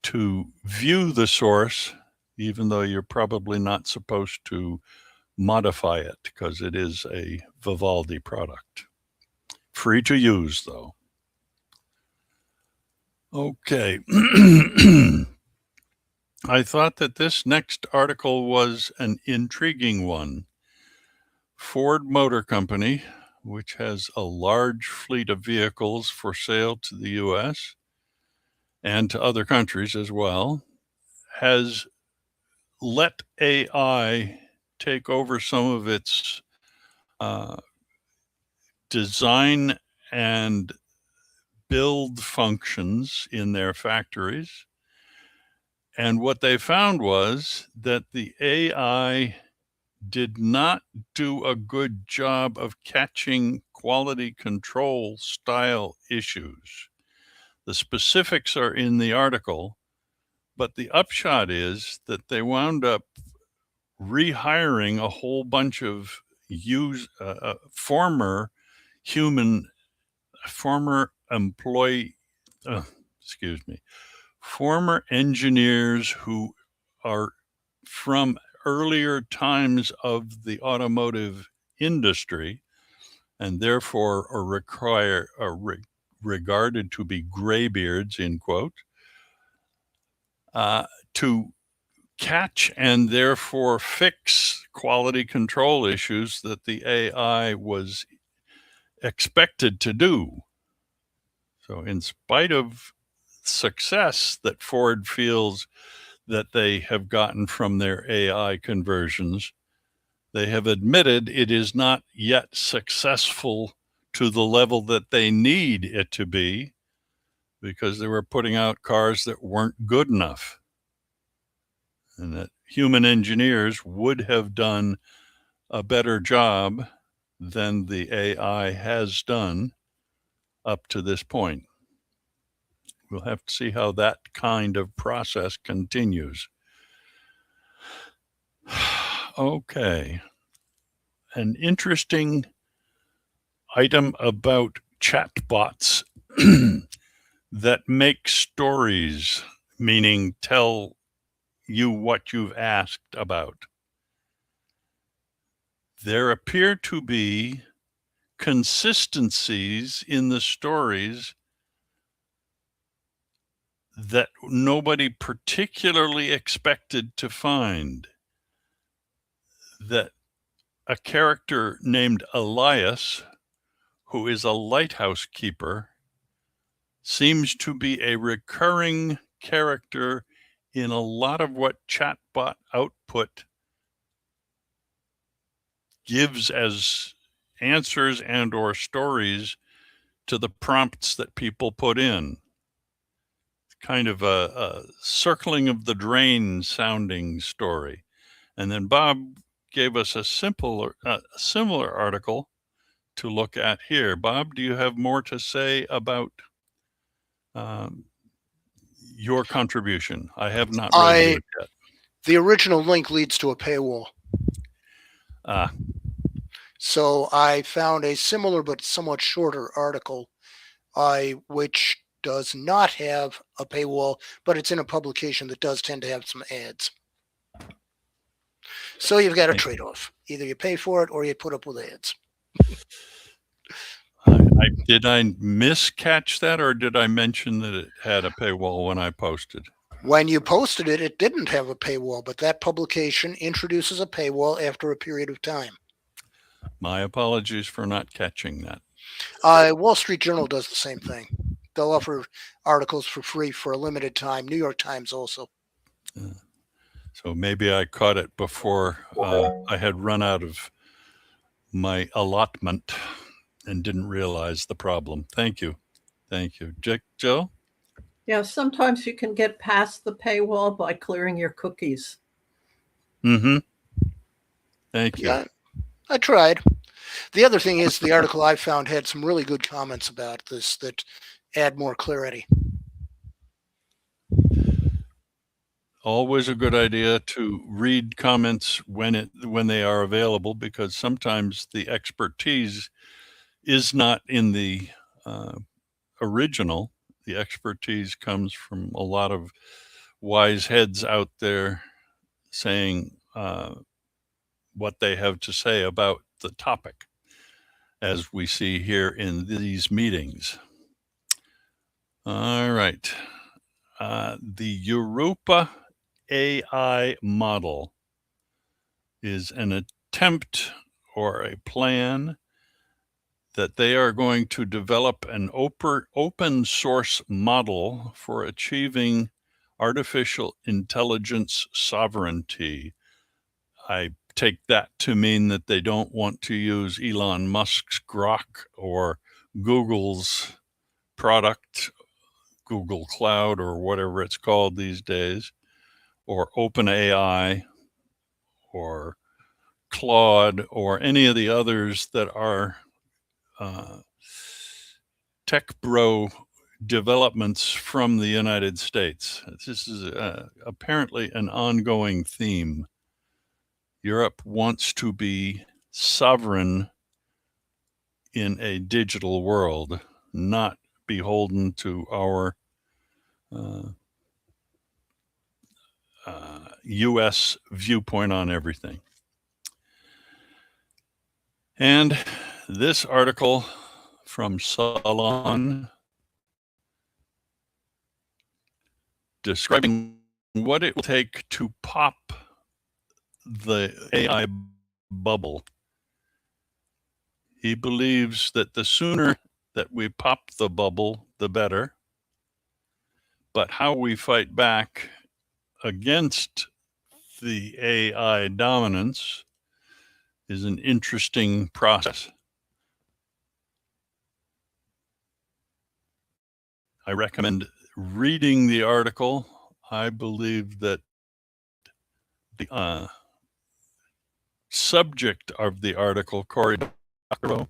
to view the source, even though you're probably not supposed to modify it because it is a Vivaldi product. Free to use, though. Okay. I thought that this next article was an intriguing one. Ford Motor Company, which has a large fleet of vehicles for sale to the US and to other countries as well, has let AI take over some of its design and build functions in their factories. And what they found was that the AI did not do a good job of catching quality control style issues. The specifics are in the article, but the upshot is that they wound up rehiring a whole bunch of former engineers who are from earlier times of the automotive industry and therefore are regarded to be graybeards, in quote, to catch and therefore fix quality control issues that the AI was expected to do. So in spite of success that Ford feels that they have gotten from their AI conversions, they have admitted it is not yet successful to the level that they need it to be because they were putting out cars that weren't good enough. And that human engineers would have done a better job than the AI has done up to this point. We'll have to see how that kind of process continues. Okay. An interesting item about chatbots that make stories, meaning tell you what you've asked about. There appear to be consistencies in the stories that nobody particularly expected to find. That a character named Elias, who is a lighthouse keeper, seems to be a recurring character in a lot of what chatbot output gives as answers and or stories to the prompts that people put in. Kind of a circling of the drain sounding story. And then Bob gave us a similar article to look at here. Bob, do you have more to say about your contribution? I have not read it yet. The original link leads to a paywall. So I found a similar but somewhat shorter article, which does not have a paywall, but it's in a publication that does tend to have some ads. So you've got a trade-off. Either you pay for it or you put up with ads. Did I miscatch that, or did I mention that it had a paywall when I posted? When you posted it, it didn't have a paywall, but that publication introduces a paywall after a period of time. My apologies for not catching that. Wall Street Journal does the same thing. They'll offer articles for free for a limited time. New York Times also. So maybe I caught it before I had run out of my allotment and didn't realize the problem. Thank you. Thank you. Joe? Yeah, sometimes you can get past the paywall by clearing your cookies. Mm-hmm. Thank you. Yeah, I tried. The other thing is the article I found had some really good comments about this that add more clarity. Always a good idea to read comments when they are available, because sometimes the expertise is not in the original. The expertise comes from a lot of wise heads out there saying what they have to say about the topic, as we see here in these meetings. All right. The Europa AI model is an attempt or a plan that they are going to develop an open source model for achieving artificial intelligence sovereignty. I take that to mean that they don't want to use Elon Musk's Grok or Google's product, Google Cloud or whatever it's called these days, or OpenAI or Claude or any of the others that are tech bro developments from the United States. This is apparently an ongoing theme. Europe wants to be sovereign in a digital world, not beholden to our US viewpoint on everything. And this article from Salon describing what it will take to pop the AI bubble. He believes that the sooner that we pop the bubble, the better. But how we fight back against the AI dominance is an interesting process. I recommend reading the article. I believe that the subject of the article, Cory Doctorow,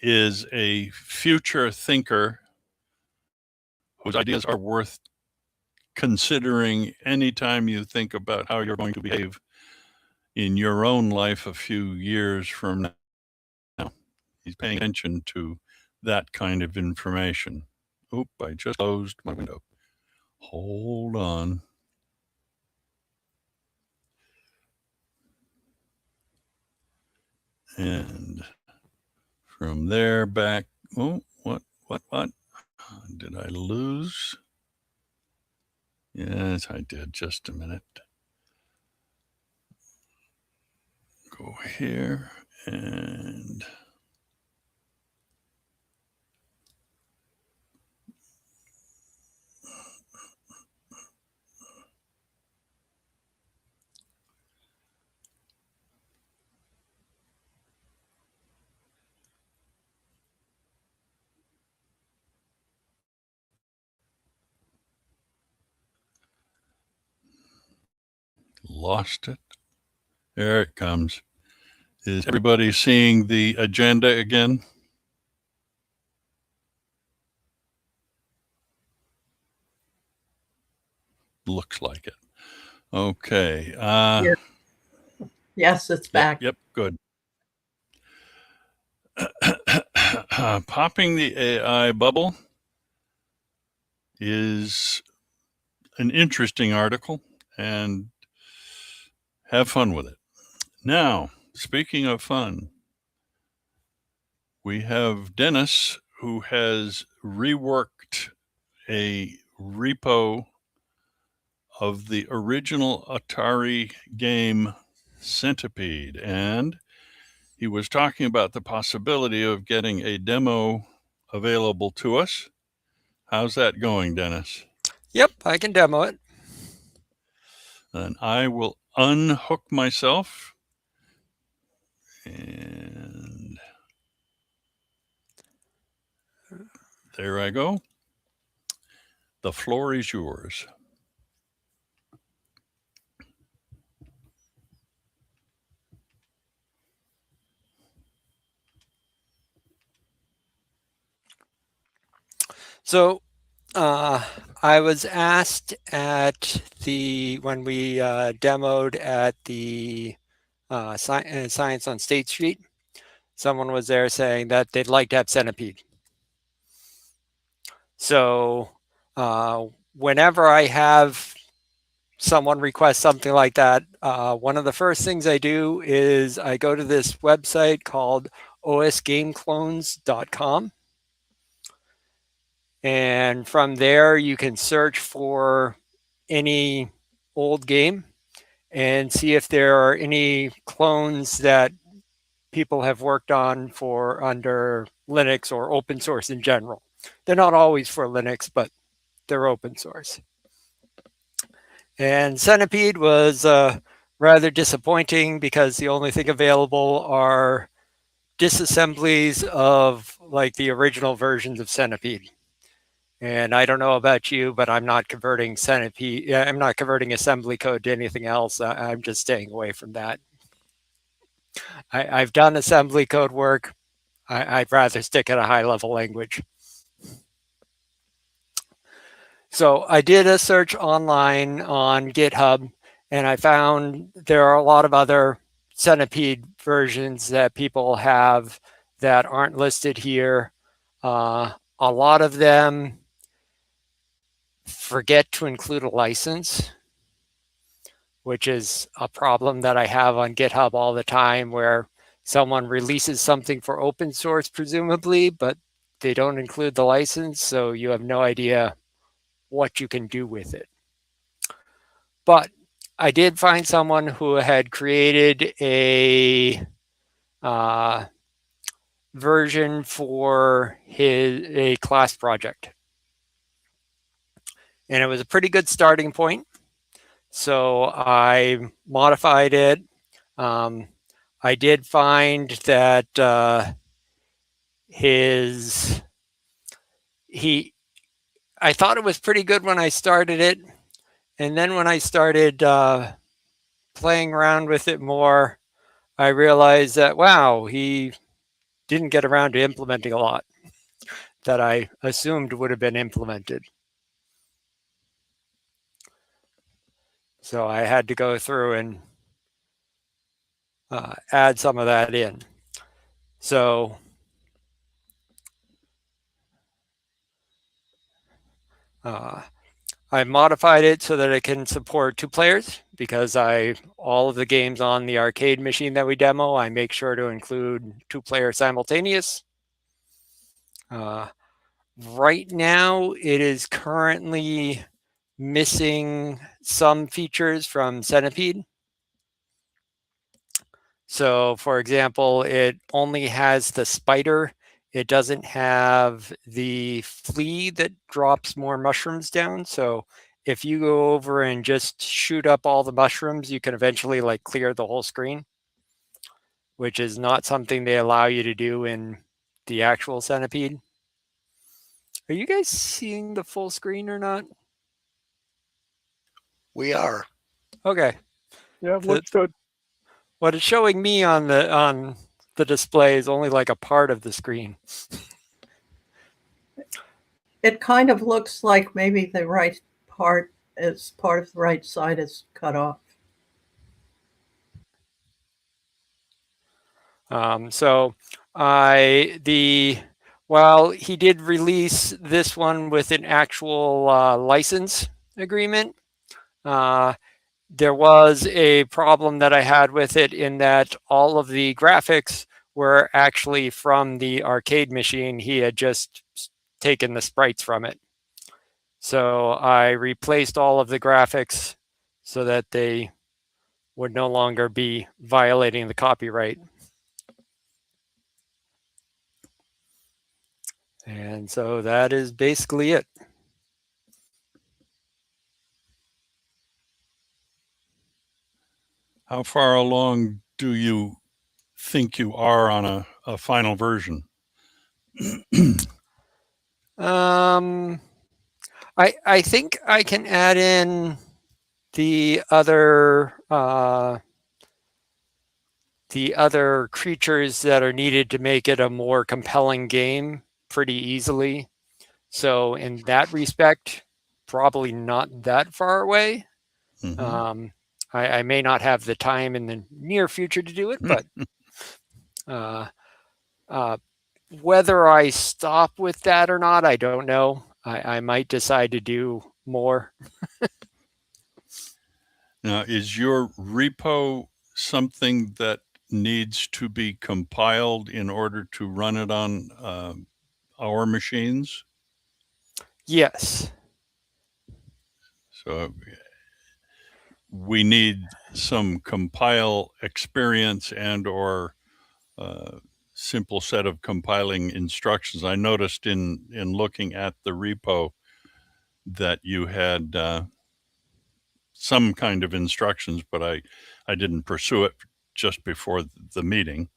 is a future thinker whose ideas are worth considering anytime you think about how you're going to behave in your own life a few years from now. He's paying attention to that kind of information. Oop, I just closed my window. Hold on. And from there back, oh, what? Did I lose? Yes, I did. Just a minute. Go here and lost it. There it comes. Is everybody seeing the agenda again? Looks like it. Okay. Yes, it's back. Yep, good. Popping the AI bubble is an interesting article, and have fun with it. Now, speaking of fun, we have Dennis, who has reworked a repo of the original Atari game Centipede, and he was talking about the possibility of getting a demo available to us. How's that going, Dennis? Yep, I can demo it. And I will unhook myself. And there I go. The floor is yours. So I was asked at when we demoed at the Science on State Street, someone was there saying that they'd like to have Centipede. So whenever I have someone request something like that, one of the first things I do is I go to this website called osgameclones.com. And from there, you can search for any old game and see if there are any clones that people have worked on for under Linux or open source in general. They're not always for Linux, but they're open source. And Centipede was rather disappointing because the only thing available are disassemblies of like the original versions of Centipede. And I don't know about you, but I'm not converting Centipede. I'm not converting assembly code to anything else. I'm just staying away from that. I've done assembly code work. I'd rather stick at a high level language. So I did a search online on GitHub, and I found there are a lot of other Centipede versions that people have that aren't listed here. A lot of them forget to include a license, which is a problem that I have on GitHub all the time, where someone releases something for open source, presumably, but they don't include the license, so you have no idea what you can do with it. But I did find someone who had created a version for a class project. And it was a pretty good starting point. So I modified it. I did find that I thought it was pretty good when I started it. And then when I started playing around with it more, I realized that, wow, he didn't get around to implementing a lot that I assumed would have been implemented. So I had to go through and add some of that in. So I modified it so that it can support 2 players, because all of the games on the arcade machine that we demo, I make sure to include 2 player simultaneous. Right now, it is currently missing some features from Centipede. So for example, it only has the spider. It doesn't have the flea that drops more mushrooms down. So if you go over and just shoot up all the mushrooms, you can eventually like clear the whole screen, which is not something they allow you to do in the actual Centipede. Are you guys seeing the full screen or not? We are. Okay. Yeah, it looks good. What it's showing me on the display is only like a part of the screen. It kind of looks like maybe the right part of the right side is cut off. Well, he did release this one with an actual license agreement. There was a problem that I had with it in that all of the graphics were actually from the arcade machine. He had just taken the sprites from it. So I replaced all of the graphics so that they would no longer be violating the copyright. And so that is basically it. How far along do you think you are on a final version? I think I can add in the other creatures that are needed to make it a more compelling game pretty easily. So in that respect, probably not that far away. Mhm. I may not have the time in the near future to do it, but whether I stop with that or not, I don't know. I might decide to do more. Now, is your repo something that needs to be compiled in order to run it on our machines? Yes. So we need some compile experience and or simple set of compiling instructions. I noticed in looking at the repo that you had some kind of instructions, but I didn't pursue it just before the meeting.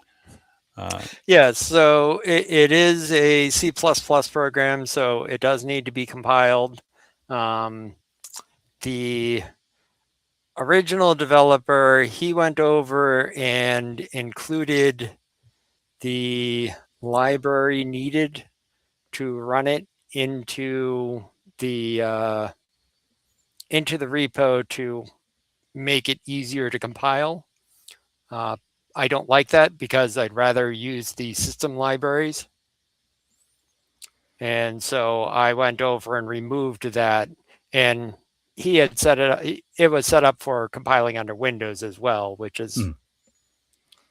Yeah, so it is a C++ program, so it does need to be compiled. The original developer, he went over and included the library needed to run it into the repo to make it easier to compile. I don't like that because I'd rather use the system libraries. And so I went over and removed that, and he had set it up, it was set up for compiling under Windows as well, which is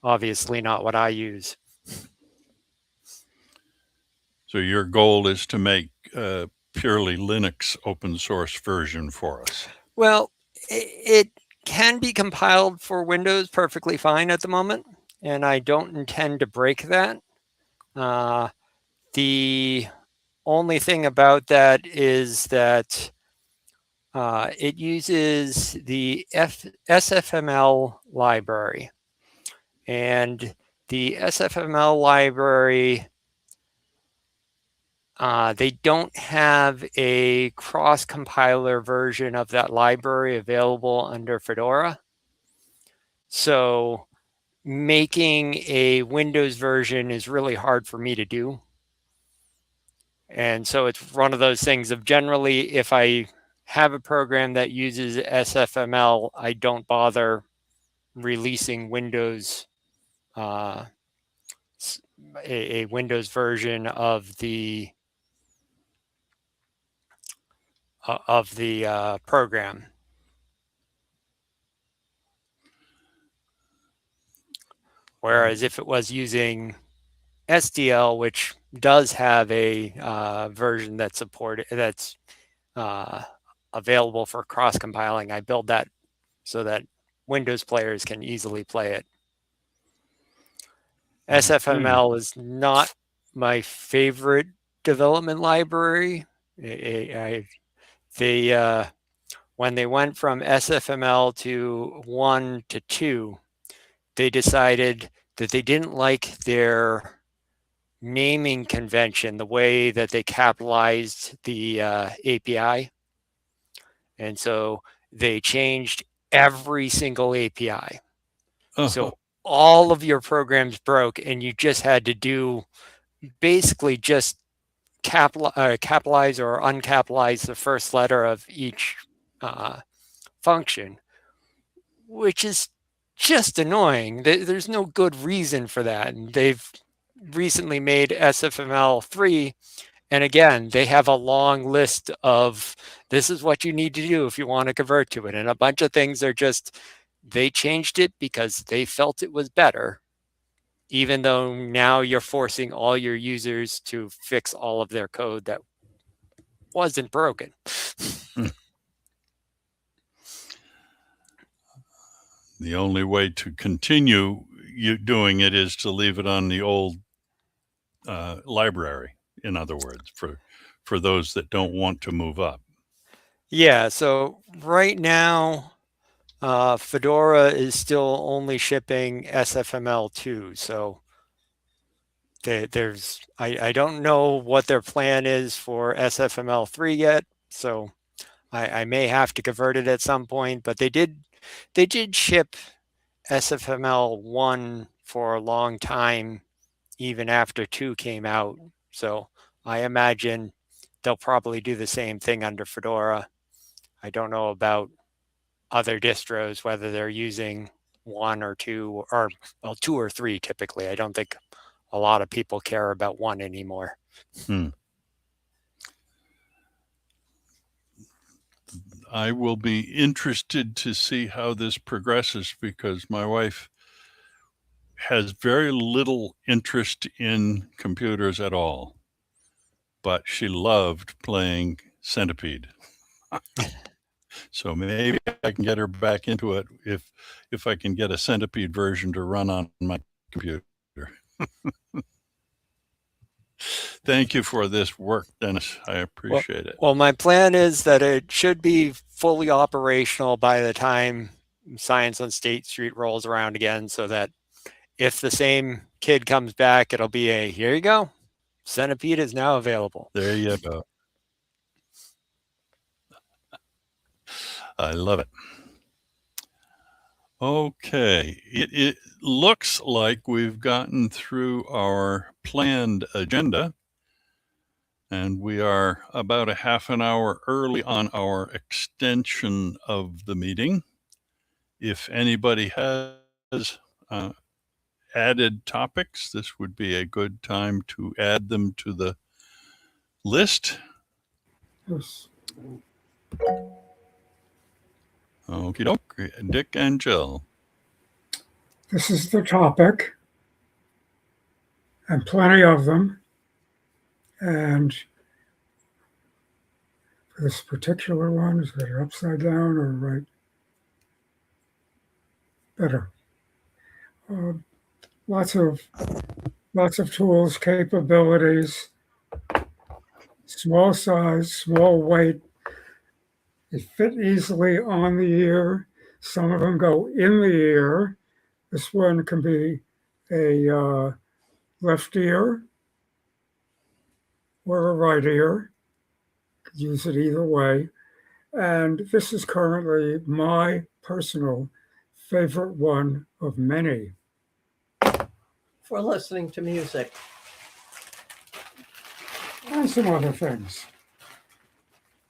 obviously not what I use. So your goal is to make a purely Linux open source version for us. Well, it can be compiled for Windows perfectly fine at the moment, and I don't intend to break that. The only thing about that is that it uses the SFML library. And the SFML library, they don't have a cross-compiler version of that library available under Fedora. So making a Windows version is really hard for me to do. And so it's one of those things of generally, if I have a program that uses SFML, I don't bother releasing Windows, a Windows version of the program. Whereas if it was using SDL, which does have a version that's available for cross-compiling, I build that so that Windows players can easily play it. SFML is not my favorite development library. When they went from SFML to 1 to 2, they decided that they didn't like their naming convention, the way that they capitalized the API. And so they changed every single API. Uh-huh. So all of your programs broke, and you just had to do basically just capitalize or uncapitalize the first letter of each function, which is just annoying. There's no good reason for that. And they've recently made SFML3. And again, they have a long list of this is what you need to do if you want to convert to it. And a bunch of things are just, they changed it because they felt it was better, even though now you're forcing all your users to fix all of their code that wasn't broken. The only way to continue you doing it is to leave it on the old library, in other words, for those that don't want to move up. Yeah, so right now, Fedora is still only shipping SFML2. So I don't know what their plan is for SFML3 yet. So I may have to convert it at some point, but they did ship SFML1 for a long time, even after 2 came out. So I imagine they'll probably do the same thing under Fedora. I don't know about other distros, whether they're using 1 or 2, or well, 2 or 3 typically. I don't think a lot of people care about 1 anymore. I will be interested to see how this progresses because my wife has very little interest in computers at all, but she loved playing Centipede. So maybe I can get her back into it if I can get a Centipede version to run on my computer. Thank you for this work, Dennis. I appreciate it. Well, my plan is that it should be fully operational by the time Science on State Street rolls around again, so that if the same kid comes back, it'll be here you go. Centipede is now available. There you go. I love it. Okay, it looks like we've gotten through our planned agenda, and we are about a half an hour early on our extension of the meeting. If anybody has added topics, this would be a good time to add them to the list. Yes. Okie doke, Dick and Jill. This is the topic, and plenty of them. And for this particular one, is it upside down or right? Better. Lots of tools, capabilities, small size, small weight. They fit easily on the ear. Some of them go in the ear. This one can be a left ear or a right ear. Could use it either way. And this is currently my personal favorite one of many. For listening to music. And some other things.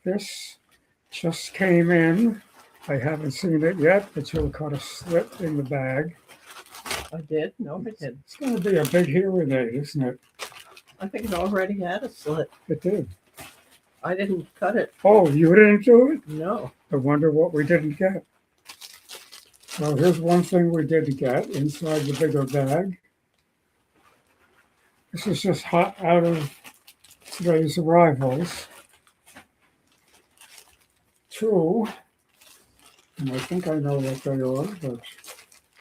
This just came in. I haven't seen it yet, but you'll cut a slit in the bag. I did? No, I didn't. It's going to be a big hearing aid, isn't it? I think it already had a slit. It did. I didn't cut it. Oh, you didn't do it? No. I wonder what we didn't get. Well, here's one thing we did get inside the bigger bag. This is just hot out of today's arrivals. 2, and I think I know what they are, but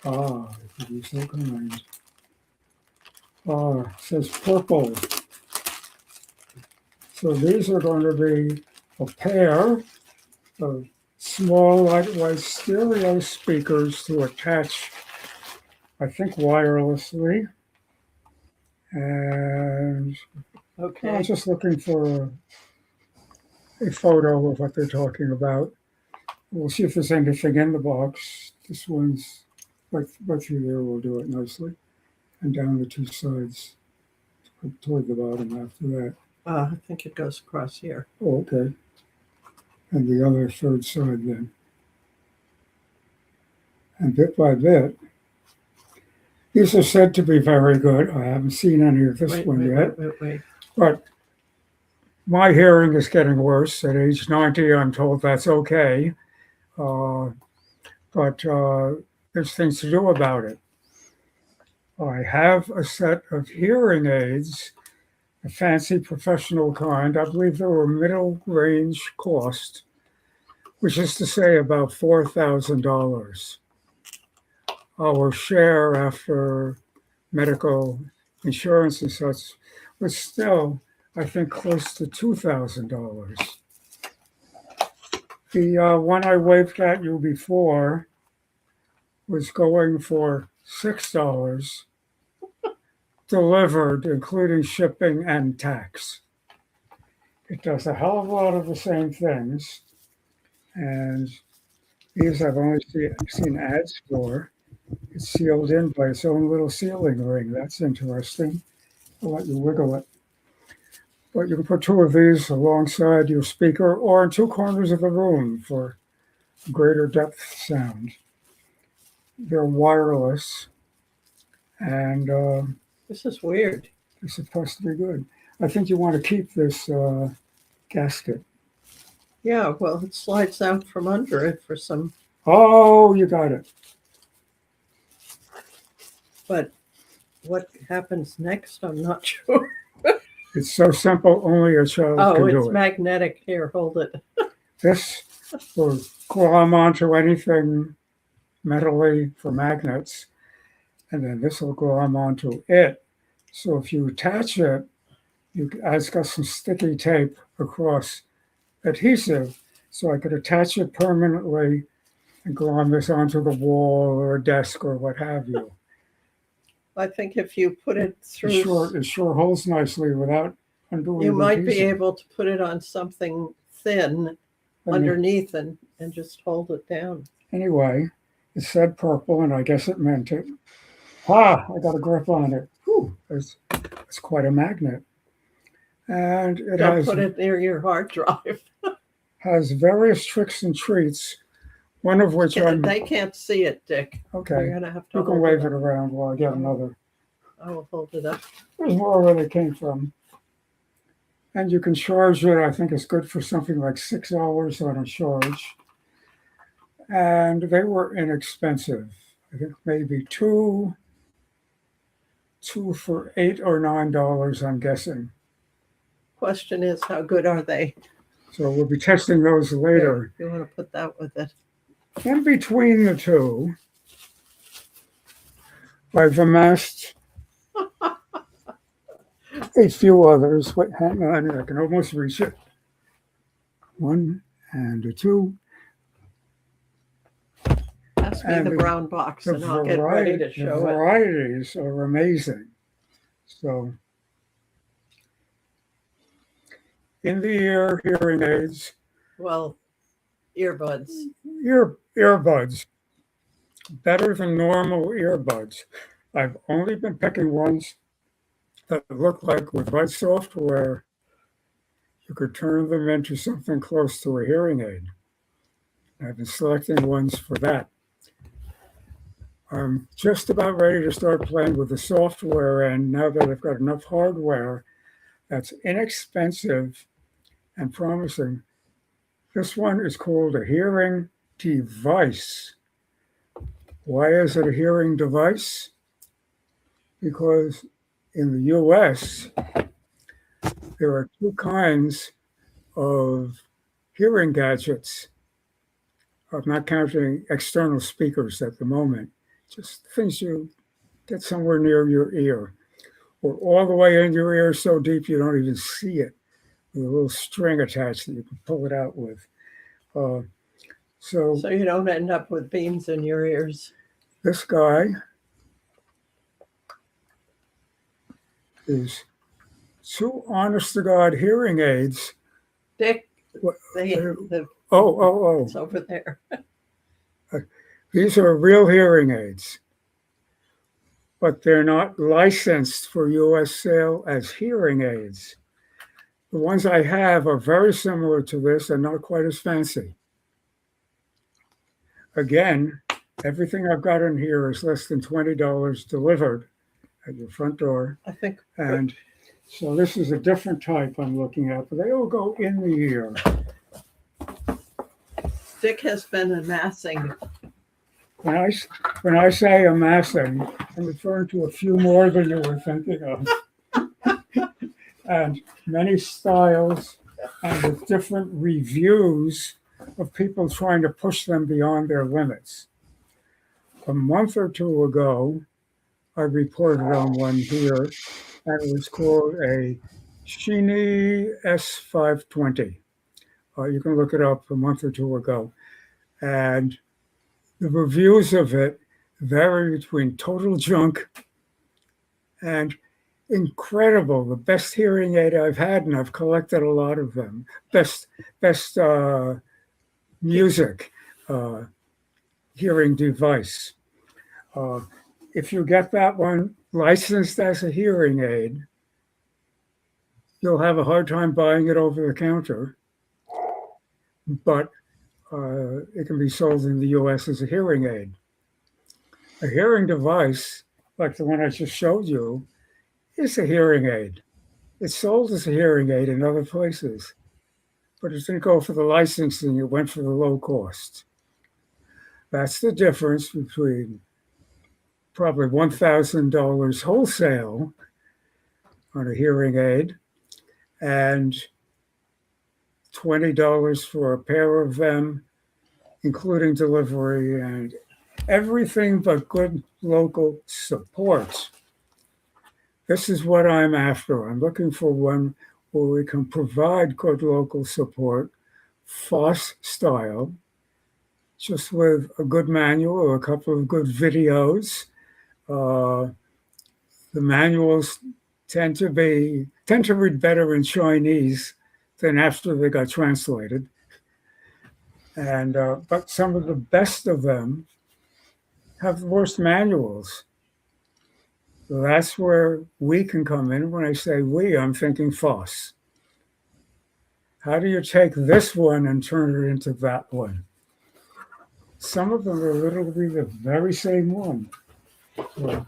if you be so kind. It says purple. So these are going to be a pair of small, lightweight stereo speakers to attach, I think, wirelessly. And Okay. I was just looking for a photo of what they're talking about. We'll see if there's anything in the box. This one's right through there will do it nicely. And down the two sides toward the bottom after that. I think it goes across here. Oh, okay. And the other third side then. And bit by bit, these are said to be very good. I haven't seen any of this one yet. Wait. But my hearing is getting worse. At age 90, I'm told that's okay. But there's things to do about it. I have a set of hearing aids, a fancy professional kind. I believe they were middle range cost, which is to say about $4,000. Our share after medical insurance and such was still, I think, close to $2,000. The one I waved at you before was going for $6 delivered, including shipping and tax. It does a hell of a lot of the same things. And these I've only seen ads for. It's sealed in by its own little sealing ring. That's interesting. I'll let you wiggle it. But you can put two of these alongside your speaker or in two corners of the room for greater depth sound. They're wireless, and This is weird. they're supposed to be good. I think you want to keep this gasket. Yeah, well, it slides out from under it for some, Oh, you got it. but what happens next, I'm not sure. It's so simple, only a child Oh, can do it's it. magnetic. Here, hold it. This will glom onto anything metally for magnets, and then this will glom onto it. So if you attach it, it's got some sticky tape across adhesive, so I could attach it permanently and glom this onto the wall or a desk or what have you. I think if you put it through, It sure holds nicely without undoing you the might be adhesive. able to put it on something thin I mean, underneath and just hold it down. anyway, it said purple, and I guess it meant it. I got a grip on it. Whew, it's quite a magnet. And it Don't put it near your hard drive. has various tricks and treats, one of which They can't see it, Dick. You're okay. gonna have to You can hold wave it it around while I get another. I will hold it up. There's more where they came from. And you can charge it. I think it's good for something like 6 hours on a charge. And they were inexpensive. I think maybe two for $8 or $9, I'm guessing. Question is, how good are they? So we'll be testing those later. You want to put that with it? In between the two, I've amassed a few others. Wait, hang on, I can almost reach it. One and a two. Pass me And the the- brown box The and I'll get ready to the show it. varieties are amazing. So, in the ear hearing aids, Well, earbuds. earbuds, better than normal earbuds. I've only been picking ones that look like with bud software, you could turn them into something close to a hearing aid. I've been selecting ones for that. I'm just about ready to start playing with the software, and now that I've got enough hardware that's inexpensive and promising, this one is called a hearing device. Why is it a hearing device? Because in the US, there are two kinds of hearing gadgets. I'm not counting external speakers at the moment, just things you get somewhere near your ear or all the way in your ear so deep you don't even see it, with a little string attached that you can pull it out with. So So you don't end up with beans in your ears. this guy is two honest to God hearing aids. Dick, What- the Oh, It's over there. these are real hearing aids, but they're not licensed for US sale as hearing aids. The ones I have are very similar to this and not quite as fancy. Again, everything I've got in here is less than $20 delivered at your front door. I think And so this is a different type I'm looking at, but they all go in the ear. Dick has been amassing. When I say amassing, I'm referring to a few more than you were thinking of. And many styles and with different reviews of people trying to push them beyond their limits. A month or two ago, I reported on one here, and it was called a Shini S520. You can look it up a month or two ago. And the reviews of it vary between total junk and incredible, the best hearing aid I've had, and I've collected a lot of them. Best music hearing device. If you get that one licensed as a hearing aid, you'll have a hard time buying it over the counter, but it can be sold in the US as a hearing aid. A hearing device, like the one I just showed you, is a hearing aid. It's sold as a hearing aid in other places, but it didn't go for the licensing, it went for the low cost. That's the difference between probably $1,000 wholesale on a hearing aid and $20 for a pair of them, including delivery and everything but good local support. This is what I'm after. I'm looking for one where we can provide good local support, FOSS style, just with a good manual or a couple of good videos. The manuals tend to read better in Chinese than after they got translated. And but some of the best of them have the worst manuals. So that's where we can come in. When I say we, I'm thinking FOSS. How do you take this one and turn it into that one? Some of them are literally the very same one. So,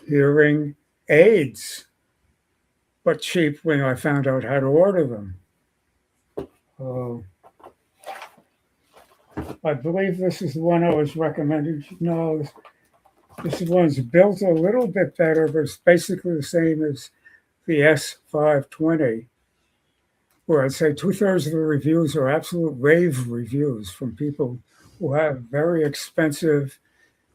hearing aids, but cheap when I found out how to order them. I believe this is the one I was recommending. No, this one's built a little bit better, but it's basically the same as the S520, where I'd say 2/3 of the reviews are absolute rave reviews from people who have very expensive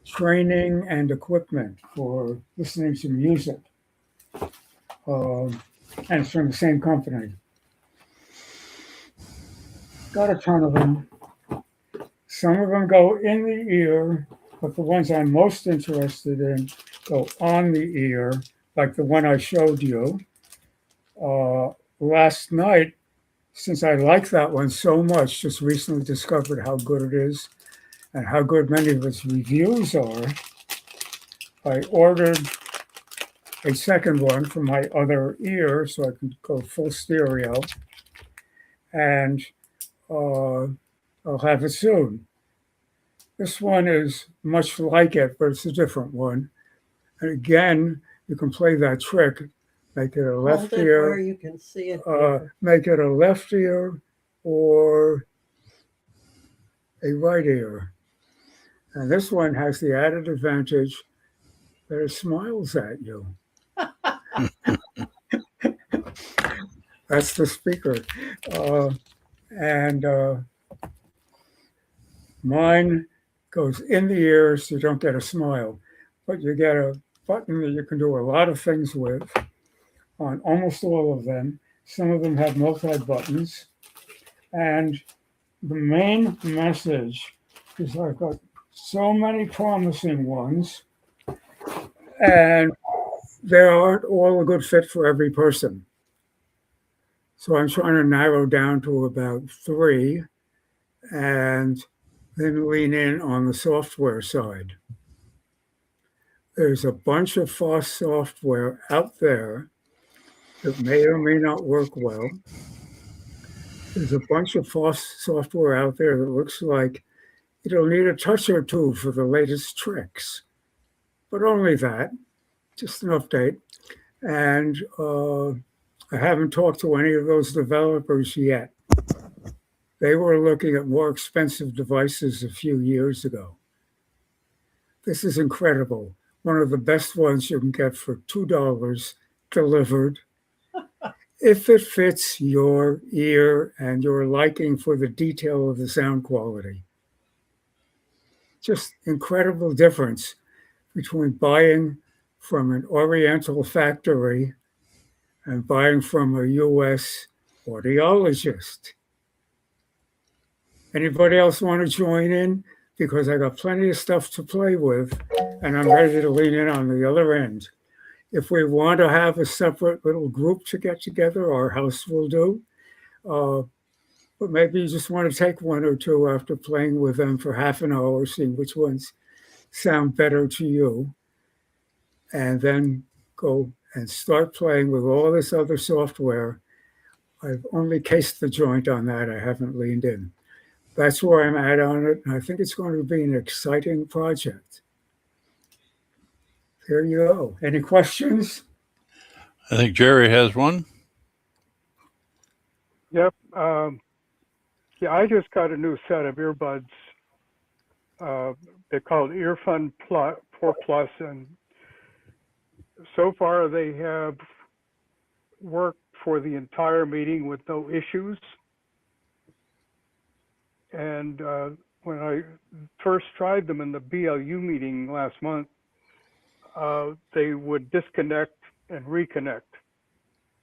training and equipment for listening to music. And it's from the same company. Got a ton of them. Some of them go in the ear, but the ones I'm most interested in go on the ear, like the one I showed you. Last night, since I like that one so much, just recently discovered how good it is and how good many of its reviews are, I ordered a second one for my other ear so I can go full stereo. And I'll have it soon. This one is much like it, but it's a different one. And again, you can play that trick. Make it a left Hold it ear. where you can see it. Here. Make it a left ear or a right ear. And this one has the added advantage that it smiles at you. That's the speaker. And mine goes in the ear so you don't get a smile, but you get a button that you can do a lot of things with on almost all of them. Some of them have multi-buttons. And the main message is I've got so many promising ones, and they aren't all a good fit for every person. So I'm trying to narrow down to about 3 and then lean in on the software side. There's a bunch of FOSS software out there that may or may not work well. There's a bunch of FOSS software out there that looks like it'll need a touch or two for the latest tricks, but only that, just an update. And I haven't talked to any of those developers yet. They were looking at more expensive devices a few years ago. This is incredible. One of the best ones you can get for $2 delivered. If it fits your ear and your liking for the detail of the sound quality. Just incredible difference between buying from an Oriental factory and buying from a US audiologist. Anybody else want to join in? Because I got plenty of stuff to play with and I'm ready to lean in on the other end. If we want to have a separate little group to get together, our house will do. But maybe you just want to take 1 or 2 after playing with them for half an hour, see which ones sound better to you, and then go and start playing with all this other software. I've only cased the joint on that. I haven't leaned in. That's where I'm at on it, and I think it's going to be an exciting project. There you go. Any questions? I think Jerry has one. Yep. Yeah, I just got a new set of earbuds. They're called Earfun 4 Plus, and so far they have worked for the entire meeting with no issues. And when I first tried them in the BLU meeting last month, they would disconnect and reconnect.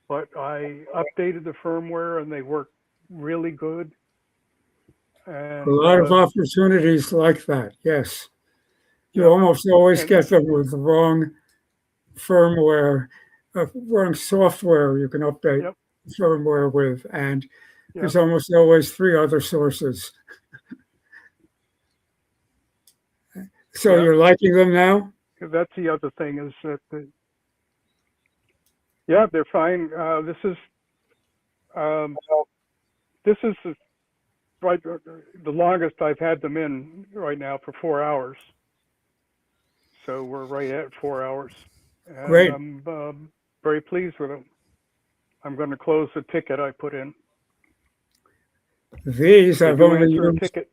But I updated the firmware and they work really good. And, A lot of opportunities like that, yes. You almost always get them with the wrong firmware, wrong software you can update firmware with, and there's almost always 3 other sources. So you're liking them now? That's the other thing is that, yeah, they're fine. This is the longest I've had them in right now for 4 hours. So we're right at 4 hours. And Great. I'm very pleased with them. I'm going to close the ticket I put in. These I've only used. Ticket.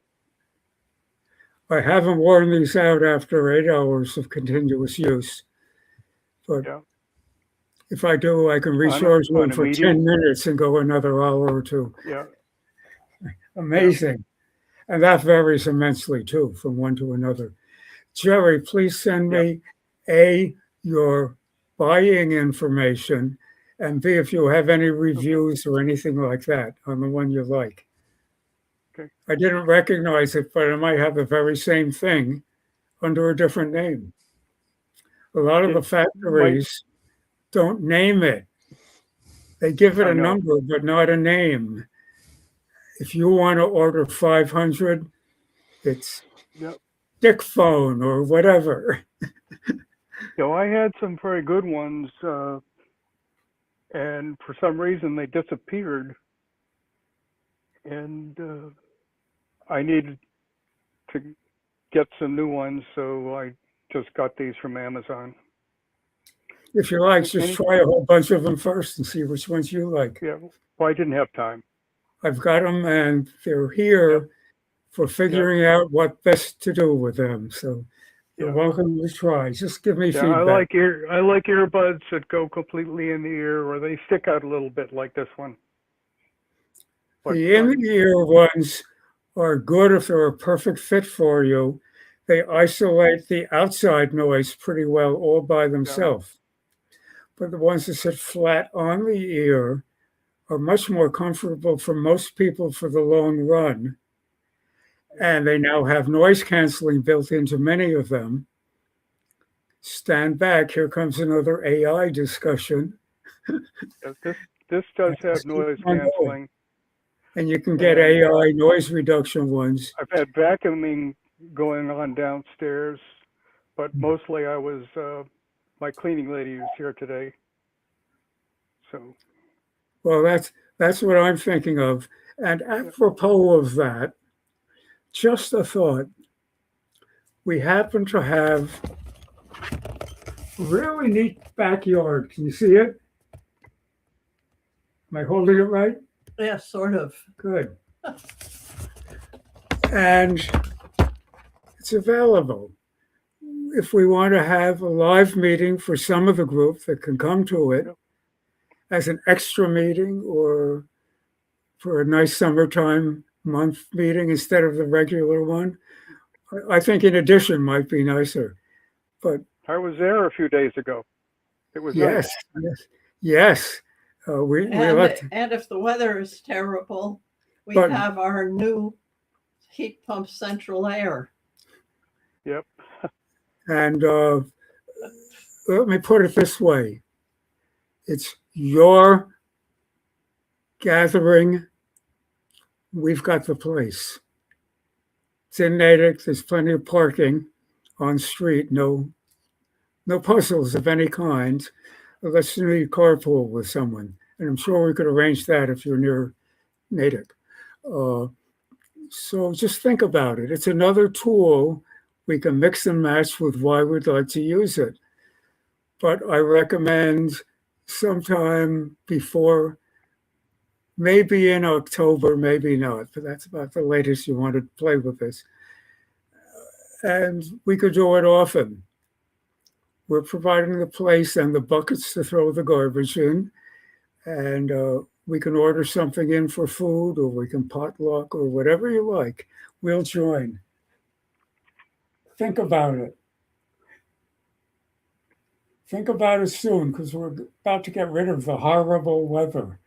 I haven't worn these out after 8 hours of continuous use. But if I do, I can recharge one for 10 minutes and go another hour or 2. Yeah. Amazing. And that varies immensely too, from one to another. Jerry, please send me A, your buying information, and B, if you have any reviews or anything like that on the one you like. Okay. I didn't recognize it, but I might have the very same thing under a different name. A lot of the factories don't name it. They give it a number, but not a name. If you want to order 500, it's Dick Phone or whatever. I had some very good ones, and for some reason they disappeared. And I needed to get some new ones, so I just got these from Amazon. If you like, just try a whole bunch of them first and see which ones you like. Yeah, well, I didn't have time. I've got them, and they're here for figuring out what best to do with them. So you're welcome to try. Just give me feedback. I like earbuds that go completely in the ear, or they stick out a little bit like this one. But, the in-ear ones are good if they're a perfect fit for you. They isolate the outside noise pretty well all by themselves. But the ones that sit flat on the ear are much more comfortable for most people for the long run. And they now have noise canceling built into many of them. Stand back, here comes another AI discussion. This this does have Just keep noise on going. canceling. And you can get And, AI noise reduction ones. I've had vacuuming going on downstairs, but mostly I was, my cleaning lady was here today. So, Well, that's what I'm thinking of. And apropos of that, just a thought. We happen to have a really neat backyard. Can you see it? Am I holding it right? Yeah, sort of. Good. And it's available. If we want to have a live meeting for some of the group that can come to it Yep. as an extra meeting or for a nice summertime month meeting instead of the regular one, I think in addition might be nicer. But I was there a few days ago. It was yes, nice. yes. We like to, And if the weather is terrible, we But- have our new heat pump central air. Yep. and let me put it this way. It's your gathering. We've got the place. It's in Natick. There's plenty of parking on street. No puzzles of any kind, unless you need carpool with someone. And I'm sure we could arrange that if you're near Natick. So just think about it. It's another tool. We can mix and match with why we'd like to use it. But I recommend sometime before, maybe in October, maybe not, but that's about the latest you want to play with this. And we could do it often. We're providing the place and the buckets to throw the garbage in. And we can order something in for food, or we can potluck, or whatever you like. We'll join. Think about it. Think about it soon, because we're about to get rid of the horrible weather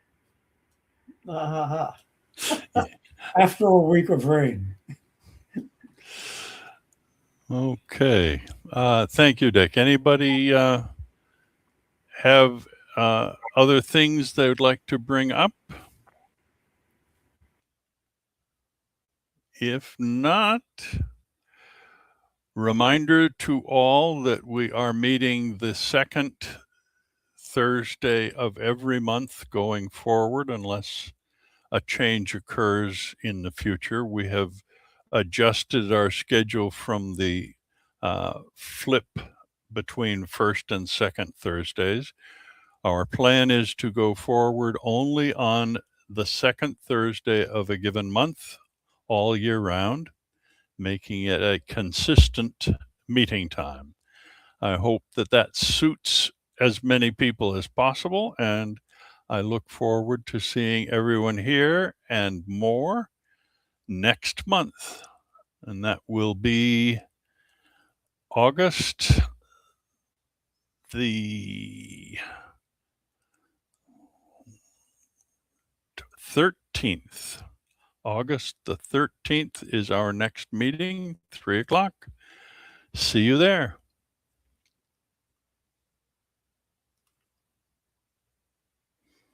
after a week of rain. Okay. Thank you, Dick. Anybody have other things they would like to bring up? If not, reminder to all that we are meeting the second Thursday of every month going forward, unless a change occurs in the future. We have adjusted our schedule from the flip between first and second Thursdays. Our plan is to go forward only on the second Thursday of a given month all year round, making it a consistent meeting time. I hope that that suits as many people as possible, and I look forward to seeing everyone here and more next month. And that will be August the 13th. August the 13th is our next meeting, 3 o'clock. See you there.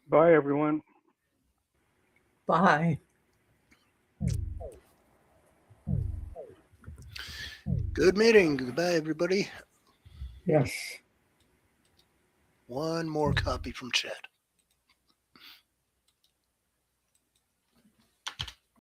Bye, everyone. Bye. Good meeting. Goodbye, everybody. Yes. One more copy from Chad.